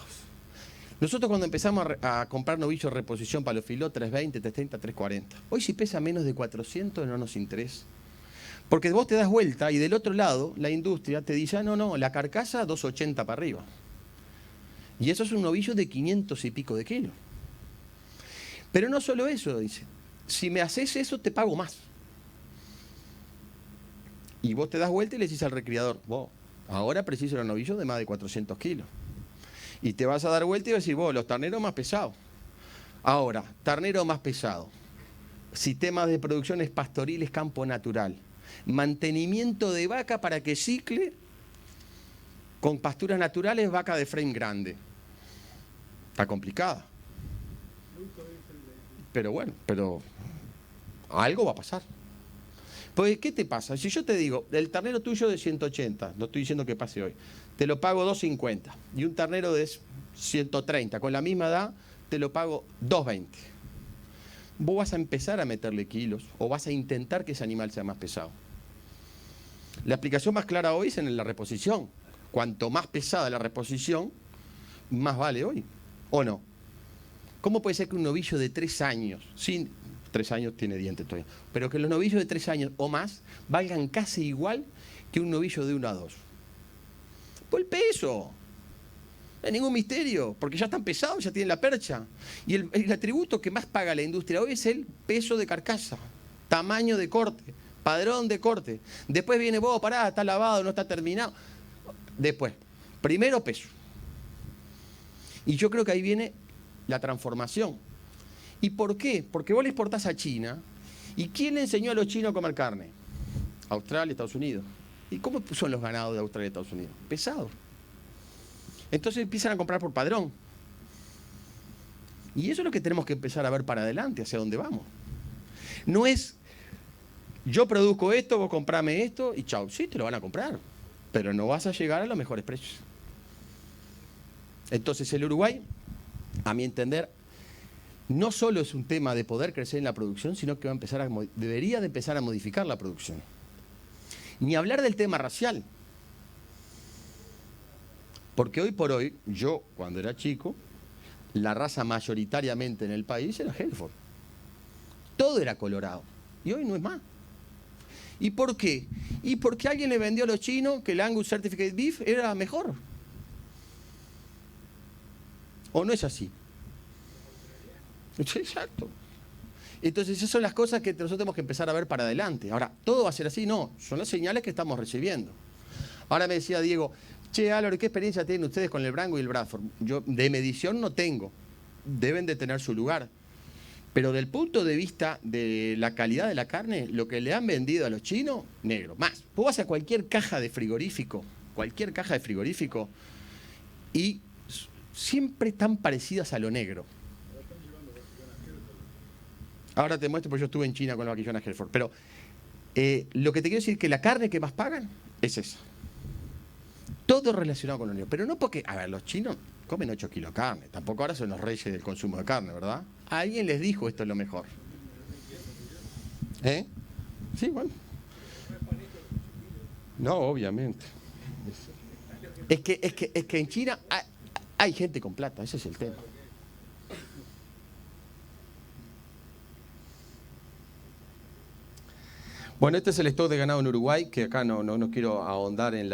Nosotros cuando empezamos a comprar novillos de reposición para los filó, 320, 330, 340. Hoy si pesa menos de 400 no nos interesa. Porque vos te das vuelta y del otro lado la industria te dice, no, la carcasa 280 para arriba. Y eso es un novillo de 500 y pico de kilos. Pero no solo eso, dice, si me haces eso te pago más. Y vos te das vuelta y le decís al recriador, vos, ahora preciso los novillos de más de 400 kilos. Y te vas a dar vuelta y vas a decir, vos, los terneros más pesados. Ahora, ternero más pesado. Sistemas de producciones pastoriles, campo natural. Mantenimiento de vaca para que cicle con pasturas naturales, vaca de frame grande. Está complicada. Pero bueno, algo va a pasar. Pues, ¿qué te pasa? Si yo te digo, el ternero tuyo de 180, no estoy diciendo que pase hoy, te lo pago 250, y un ternero de 130, con la misma edad, te lo pago 220. Vos vas a empezar a meterle kilos, o vas a intentar que ese animal sea más pesado. La aplicación más clara hoy es en la reposición. Cuanto más pesada la reposición, más vale hoy, ¿o no? ¿Cómo puede ser que un novillo de 3 años, sin 3 años tiene dientes todavía, pero que los novillos de 3 años o más valgan casi igual que un novillo de 1 a 2? Por el peso. No hay ningún misterio, porque ya están pesados, ya tienen la percha. Y el atributo que más paga la industria hoy es el peso de carcasa, tamaño de corte, padrón de corte. Después viene, vos, pará, está lavado, no está terminado. Después, primero peso. Y yo creo que ahí viene la transformación. ¿Y por qué? Porque vos le exportás a China. ¿Y quién le enseñó a los chinos a comer carne? Australia, Estados Unidos. ¿Y cómo son los ganados de Australia y Estados Unidos? Pesados. Entonces empiezan a comprar por padrón. Y eso es lo que tenemos que empezar a ver para adelante, hacia dónde vamos. No es, yo produzco esto, vos comprame esto y chau. Sí, te lo van a comprar, pero no vas a llegar a los mejores precios. Entonces el Uruguay, a mi entender, no solo es un tema de poder crecer en la producción, sino que debería de empezar a modificar la producción. Ni hablar del tema racial. Porque hoy por hoy, yo cuando era chico, la raza mayoritariamente en el país era Hereford. Todo era colorado. Y hoy no es más. ¿Y por qué? Y porque alguien le vendió a los chinos que el Angus Certificate Beef era mejor. ¿O no es así? Exacto. Entonces esas son las cosas que nosotros tenemos que empezar a ver para adelante. Ahora, ¿todo va a ser así? No, son las señales que estamos recibiendo. Ahora me decía Diego, che, Álvaro, ¿qué experiencia tienen ustedes con el Brango y el Bradford? Yo de medición no tengo, deben de tener su lugar. Pero del punto de vista de la calidad de la carne, lo que le han vendido a los chinos, negro. Más, vos vas a cualquier caja de frigorífico, y siempre están parecidas a lo negro. Ahora te muestro porque yo estuve en China con la vaquillona Hereford. Pero lo que te quiero decir es que la carne que más pagan es esa. Todo relacionado con lo negro. Pero no porque, a ver, los chinos comen 8 kilos de carne. Tampoco ahora son los reyes del consumo de carne, ¿verdad? Alguien les dijo esto es lo mejor. ¿Eh? Sí, bueno. No, obviamente. Es que en China hay gente con plata, ese es el tema. Bueno, este es el stock de ganado en Uruguay, que acá no quiero ahondar en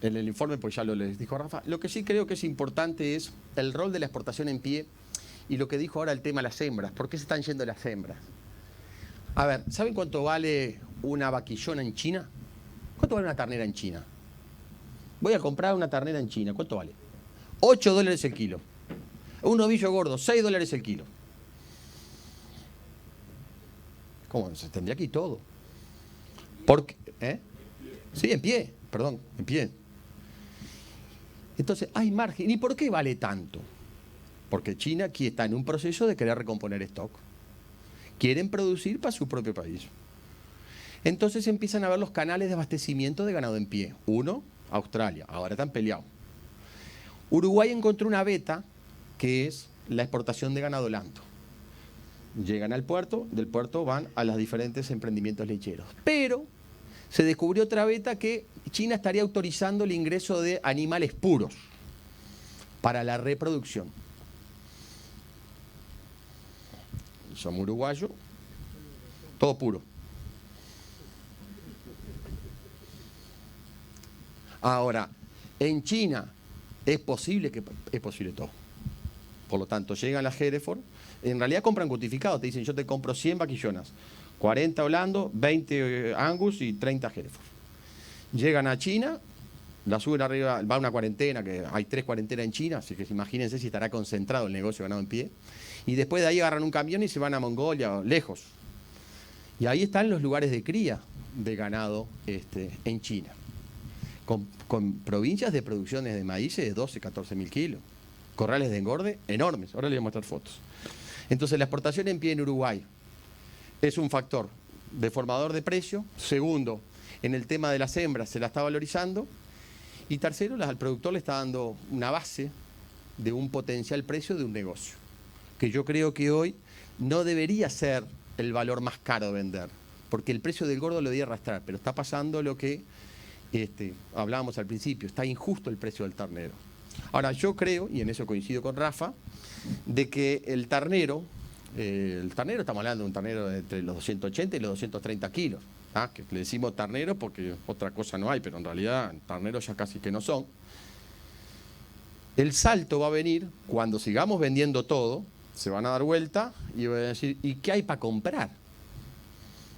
el informe, pues ya lo les dijo Rafa. Lo que sí creo que es importante es el rol de la exportación en pie y lo que dijo ahora el tema de las hembras. ¿Por qué se están yendo las hembras? A ver, ¿saben cuánto vale una vaquillona en China? ¿Cuánto vale una ternera en China? Voy a comprar una ternera en China. ¿Cuánto vale? $8 el kilo. Un novillo gordo, $6 el kilo. ¿Cómo? Se tendría aquí todo. ¿Por qué? Sí, en pie, perdón, en pie. Entonces, hay margen. ¿Y por qué vale tanto? Porque China aquí está en un proceso de querer recomponer stock. Quieren producir para su propio país. Entonces empiezan a ver los canales de abastecimiento de ganado en pie. Uno, Australia, ahora están peleados. Uruguay encontró una beta que es la exportación de ganado lando. Llegan al puerto, del puerto van a los diferentes emprendimientos lecheros. Pero se descubrió otra beta que China estaría autorizando el ingreso de animales puros para la reproducción. Somos uruguayos, todo puro. Ahora, en China es posible todo. Por lo tanto, llegan las Hereford, en realidad compran cuantificados, te dicen yo te compro 100 vaquillonas, 40 Holando, 20 Angus y 30 Hereford. Llegan a China, la suben arriba, va a una cuarentena, que hay 3 cuarentenas en China, así que imagínense si estará concentrado el negocio ganado en pie. Y después de ahí agarran un camión y se van a Mongolia, lejos. Y ahí están los lugares de cría de ganado en China. Con provincias de producciones de maíz de 12, 14 mil kilos. Corrales de engorde enormes. Ahora les voy a mostrar fotos. Entonces la exportación en pie en Uruguay es un factor deformador de precio. Segundo, en el tema de las hembras se la está valorizando. Y tercero, al productor le está dando una base de un potencial precio de un negocio. Que yo creo que hoy no debería ser el valor más caro de vender. Porque el precio del gordo lo debería arrastrar. Pero está pasando lo que hablábamos al principio. Está injusto el precio del ternero. Ahora, yo creo, y en eso coincido con Rafa, de que el ternero, estamos hablando de un ternero entre los 280 y los 230 kilos, ¿ah? Que le decimos ternero porque otra cosa no hay, pero en realidad terneros ya casi que no son. El salto va a venir cuando sigamos vendiendo todo, se van a dar vuelta y van a decir, ¿y qué hay para comprar?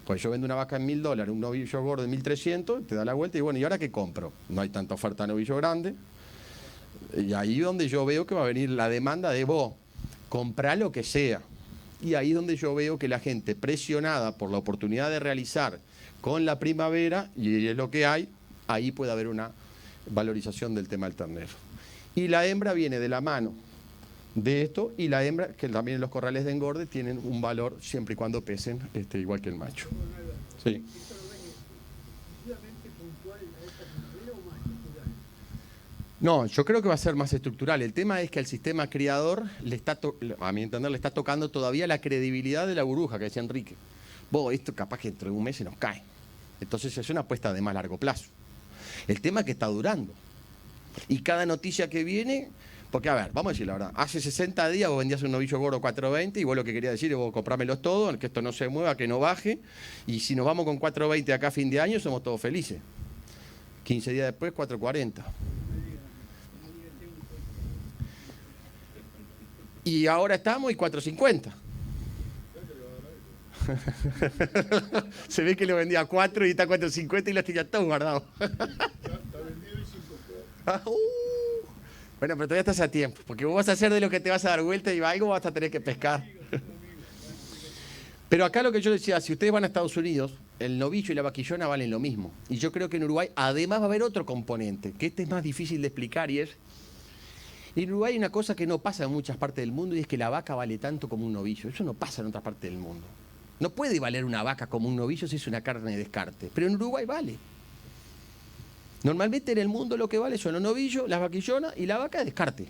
Pues yo vendo una vaca en $1000, un novillo gordo en 1300, te da la vuelta y bueno, ¿y ahora qué compro? No hay tanta oferta de novillo grande. Y ahí donde yo veo que va a venir la demanda de vos, comprar lo que sea. Y ahí donde yo veo que la gente presionada por la oportunidad de realizar con la primavera, y es lo que hay, ahí puede haber una valorización del tema del ternero. Y la hembra viene de la mano de esto, y la hembra, que también en los corrales de engorde, tienen un valor siempre y cuando pesen igual que el macho. Sí. No, yo creo que va a ser más estructural. El tema es que al sistema criador, a mi entender, le está tocando todavía la credibilidad de la burbuja, que decía Enrique. Vos, esto capaz que dentro de un mes se nos cae. Entonces es una apuesta de más largo plazo. El tema es que está durando. Y cada noticia que viene, porque a ver, vamos a decir la verdad, hace 60 días vos vendías un novillo gordo 420 y vos lo que querías decir es vos comprámelos todos, que esto no se mueva, que no baje, y si nos vamos con 420 acá a fin de año somos todos felices. 15 días después, 440. Y ahora estamos y 450. Se ve que lo vendía a 4 y está a 450 y lo tenía todo guardado. Bueno, pero todavía estás a tiempo, porque vos vas a hacer de lo que te vas a dar vuelta y algo vas a tener que pescar. Pero acá lo que yo decía, si ustedes van a Estados Unidos, el novillo y la vaquillona valen lo mismo. Y yo creo que en Uruguay además va a haber otro componente, que es más difícil de explicar y es... En Uruguay hay una cosa que no pasa en muchas partes del mundo y es que la vaca vale tanto como un novillo. Eso no pasa en otras partes del mundo. No puede valer una vaca como un novillo si es una carne de descarte. Pero en Uruguay vale. Normalmente en el mundo lo que vale son los novillos, las vaquillonas y la vaca de descarte.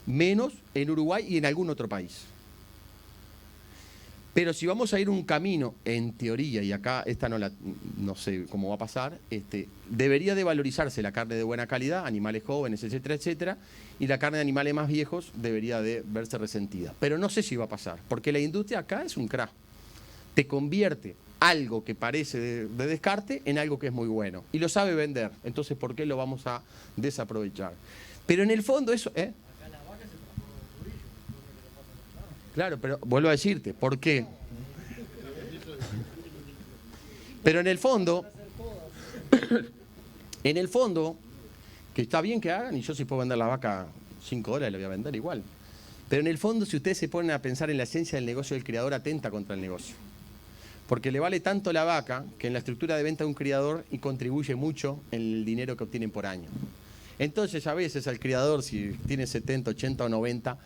Menos en Uruguay y en algún otro país. Pero si vamos a ir un camino, en teoría, y acá esta no sé cómo va a pasar, debería de valorizarse la carne de buena calidad, animales jóvenes, etcétera, etcétera, y la carne de animales más viejos debería de verse resentida. Pero no sé si va a pasar, porque la industria acá es un crack. Te convierte algo que parece de descarte en algo que es muy bueno. Y lo sabe vender. Entonces, ¿por qué lo vamos a desaprovechar? Pero en el fondo eso... Claro, pero vuelvo a decirte, ¿por qué? Pero en el fondo, que está bien que hagan, y yo si puedo vender la vaca $5, la voy a vender igual. Pero en el fondo, si ustedes se ponen a pensar en la esencia del negocio del criador, atenta contra el negocio. Porque le vale tanto la vaca que en la estructura de venta de un criador y contribuye mucho en el dinero que obtienen por año. Entonces a veces al criador, si tiene 70, 80 o 90,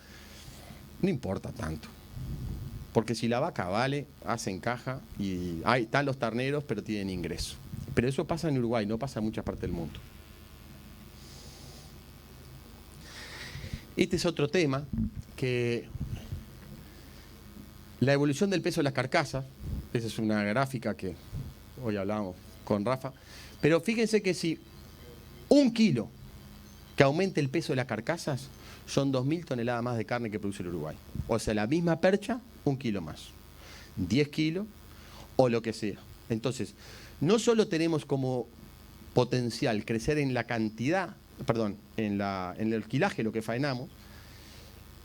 no importa tanto. Porque si la vaca vale, hacen caja y están los terneros, pero tienen ingreso. Pero eso pasa en Uruguay, no pasa en muchas partes del mundo. Este es otro tema, que la evolución del peso de las carcasas, esa es una gráfica que hoy hablábamos con Rafa, pero fíjense que si 1 kilo que aumente el peso de las carcasas, son 2.000 toneladas más de carne que produce el Uruguay. O sea, la misma percha, 1 kilo más. 10 kilos o lo que sea. Entonces, no solo tenemos como potencial crecer en la cantidad, perdón, en el alquilaje lo que faenamos,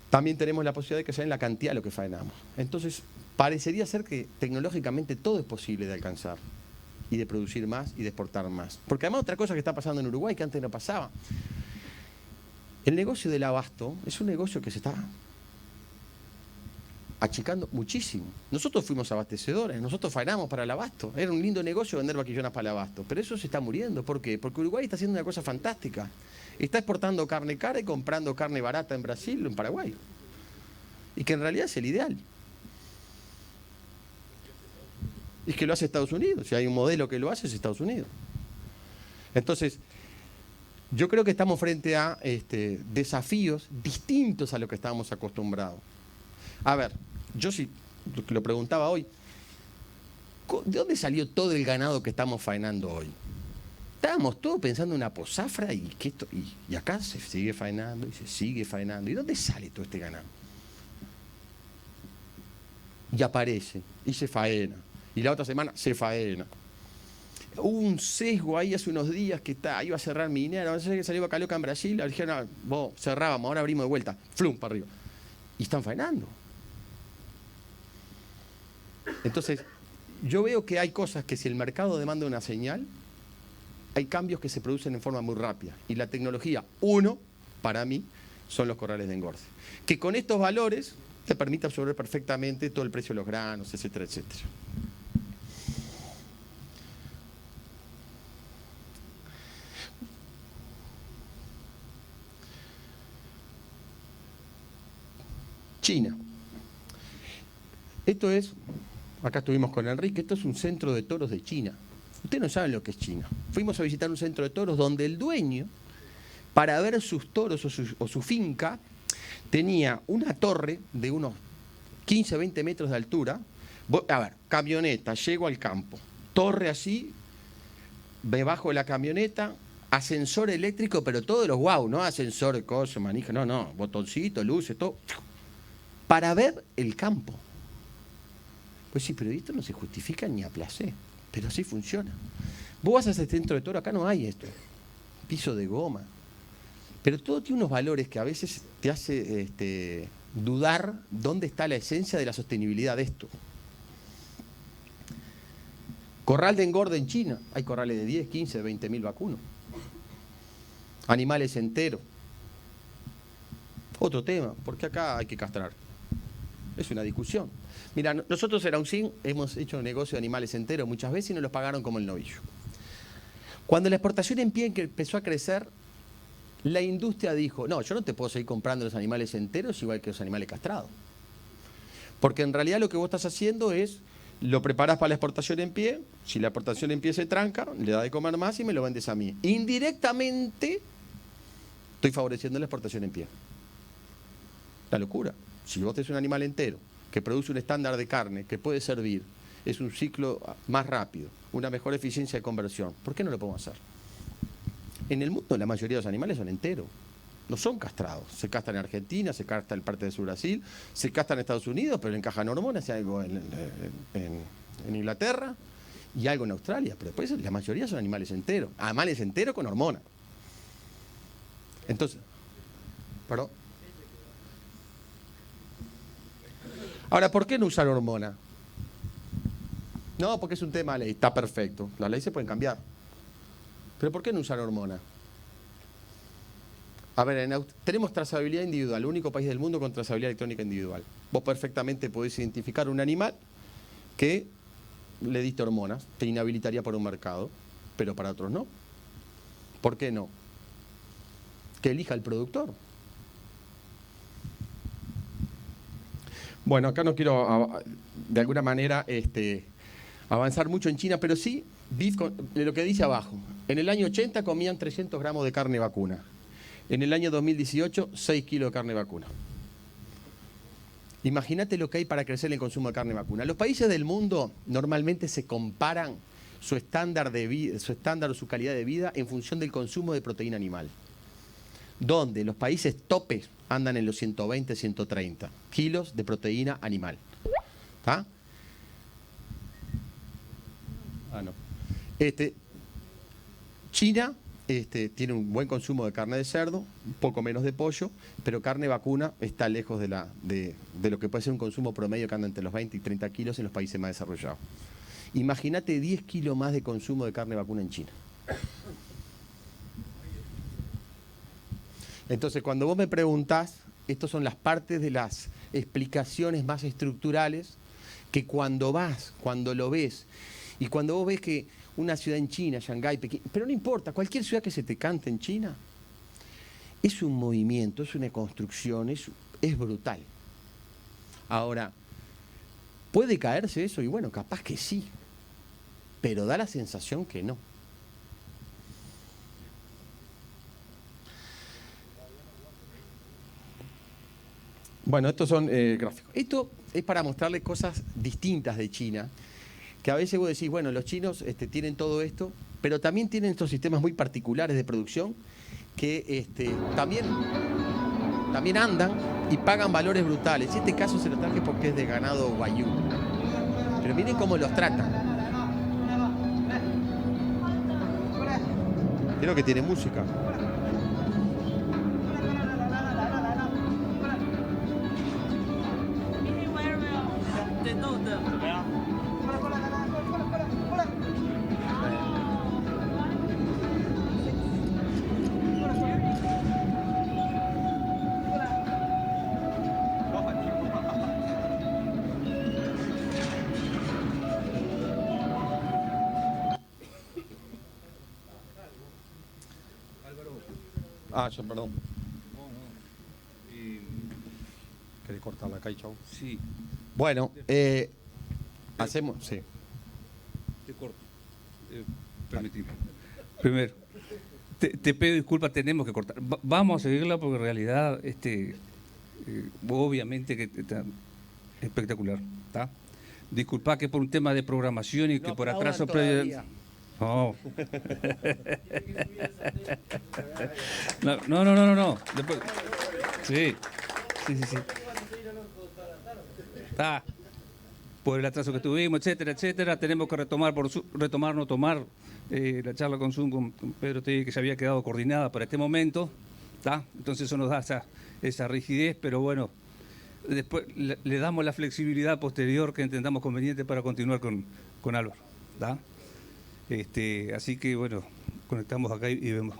también tenemos la posibilidad de crecer en la cantidad de lo que faenamos. Entonces, parecería ser que tecnológicamente todo es posible de alcanzar y de producir más y de exportar más. Porque además otra cosa que está pasando en Uruguay que antes no pasaba. El negocio del abasto es un negocio que se está achicando muchísimo. Nosotros fuimos abastecedores, nosotros faenamos para el abasto. Era un lindo negocio vender vaquillonas para el abasto, pero eso se está muriendo. ¿Por qué? Porque Uruguay está haciendo una cosa fantástica. Está exportando carne cara y comprando carne barata en Brasil o en Paraguay. Y que en realidad es el ideal. Y que lo hace Estados Unidos. Si hay un modelo que lo hace, es Estados Unidos. Entonces, yo creo que estamos frente a desafíos distintos a lo que estábamos acostumbrados. A ver, yo sí lo preguntaba hoy, ¿de dónde salió todo el ganado que estamos faenando hoy? Estábamos todos pensando en una posafra y acá se sigue faenando y se sigue faenando. ¿Y dónde sale todo este ganado? Y aparece, y se faena, y la otra semana se faena. Hubo un sesgo ahí hace unos días que iba a cerrar minera, no sé que salió Bacalhau en Brasil, le dijeron, vos cerrábamos, ahora abrimos de vuelta, flum para arriba. Y están faenando. Entonces, yo veo que hay cosas que si el mercado demanda una señal, hay cambios que se producen en forma muy rápida. Y la tecnología, para mí, son los corrales de engorde. Que con estos valores te permite absorber perfectamente todo el precio de los granos, etcétera, etcétera. China. Esto es, acá estuvimos con Enrique, esto es un centro de toros de China. Ustedes no saben lo que es China. Fuimos a visitar un centro de toros donde el dueño, para ver sus toros o su finca, tenía una torre de unos 15, 20 metros de altura. A ver, camioneta, llego al campo, torre así, debajo de la camioneta, ascensor eléctrico, pero todo de los guau, ¿no? Ascensor, cosas, manija, no, botoncito, luces, todo, para ver el campo. Pues sí, pero esto no se justifica ni a placer, pero sí funciona. Vos vas a ese centro de toro, acá no hay esto, piso de goma, pero todo tiene unos valores que a veces te hace dudar dónde está la esencia de la sostenibilidad de esto. Corral de engorde en China, hay corrales de 10, 15, 20 mil vacunos. Animales enteros. Otro tema, porque acá hay que castrar. Es una discusión. Mira, nosotros en Auxin hemos hecho un negocio de animales enteros muchas veces y nos los pagaron como el novillo. Cuando la exportación en pie empezó a crecer, la industria dijo, no, yo no te puedo seguir comprando los animales enteros igual que los animales castrados. Porque en realidad lo que vos estás haciendo es, lo preparás para la exportación en pie, si la exportación en pie se tranca, le das de comer más y me lo vendes a mí. Indirectamente, estoy favoreciendo la exportación en pie. La locura. Si vos tenés un animal entero que produce un estándar de carne que puede servir, es un ciclo más rápido, una mejor eficiencia de conversión, ¿por qué no lo podemos hacer? En el mundo la mayoría de los animales son enteros, no son castrados. Se castran en Argentina, se castran en parte de Brasil, se castran en Estados Unidos, pero le encajan hormonas, hay algo en Inglaterra y algo en Australia, pero después la mayoría son animales enteros con hormonas. Entonces, ¿perdón? Ahora, ¿por qué no usar hormona? No, porque es un tema de ley, está perfecto. Las leyes se pueden cambiar. Pero ¿por qué no usar hormona? A ver, tenemos trazabilidad individual, el único país del mundo con trazabilidad electrónica individual. Vos perfectamente podés identificar un animal que le diste hormonas, te inhabilitaría para un mercado, pero para otros no. ¿Por qué no? Que elija el productor. Bueno, acá no quiero de alguna manera avanzar mucho en China, pero sí, de lo que dice abajo. En el año 80 comían 300 gramos de carne vacuna. En el año 2018, 6 kilos de carne vacuna. Imagínate lo que hay para crecer el consumo de carne vacuna. Los países del mundo normalmente se comparan su estándar de vida, su estándar o su calidad de vida en función del consumo de proteína animal. Donde los países topes andan en los 120, 130 kilos de proteína animal. ¿Está? No. China tiene un buen consumo de carne de cerdo, un poco menos de pollo, pero carne vacuna está lejos de lo que puede ser un consumo promedio que anda entre los 20 y 30 kilos en los países más desarrollados. Imagínate 10 kilos más de consumo de carne vacuna en China. Entonces, cuando vos me preguntás, estas son las partes de las explicaciones más estructurales que cuando vas, cuando lo ves, y cuando vos ves que una ciudad en China, Shanghái, Pekín, pero no importa, cualquier ciudad que se te cante en China, es un movimiento, es una construcción, es brutal. Ahora, ¿puede caerse eso? Y bueno, capaz que sí, pero da la sensación que no. Bueno, estos son gráficos. Esto es para mostrarles cosas distintas de China, que a veces vos decís, bueno, los chinos tienen todo esto, pero también tienen estos sistemas muy particulares de producción que también andan y pagan valores brutales. En este caso se los traje porque es de ganado Wagyu. Pero miren cómo los tratan. Creo que tiene música. Perdón. ¿Querés cortarla acá y chau? Sí. Bueno, hacemos... Sí. Te corto. Permitime. Primero, te pido disculpas, tenemos que cortar. Vamos a seguirla porque en realidad, obviamente que está espectacular. ¿Está? Disculpa que por un tema de programación y que por atraso previo... No. No. Después... Sí. Ah, por el atraso que tuvimos, etcétera, tenemos que tomar la charla con Zoom con Pedro Tegui, que se había quedado coordinada para este momento, ¿tá? Entonces eso nos da esa rigidez, pero bueno, después le damos la flexibilidad posterior que entendamos conveniente para continuar con Álvaro, ¿tá? Así que bueno, conectamos acá y vemos.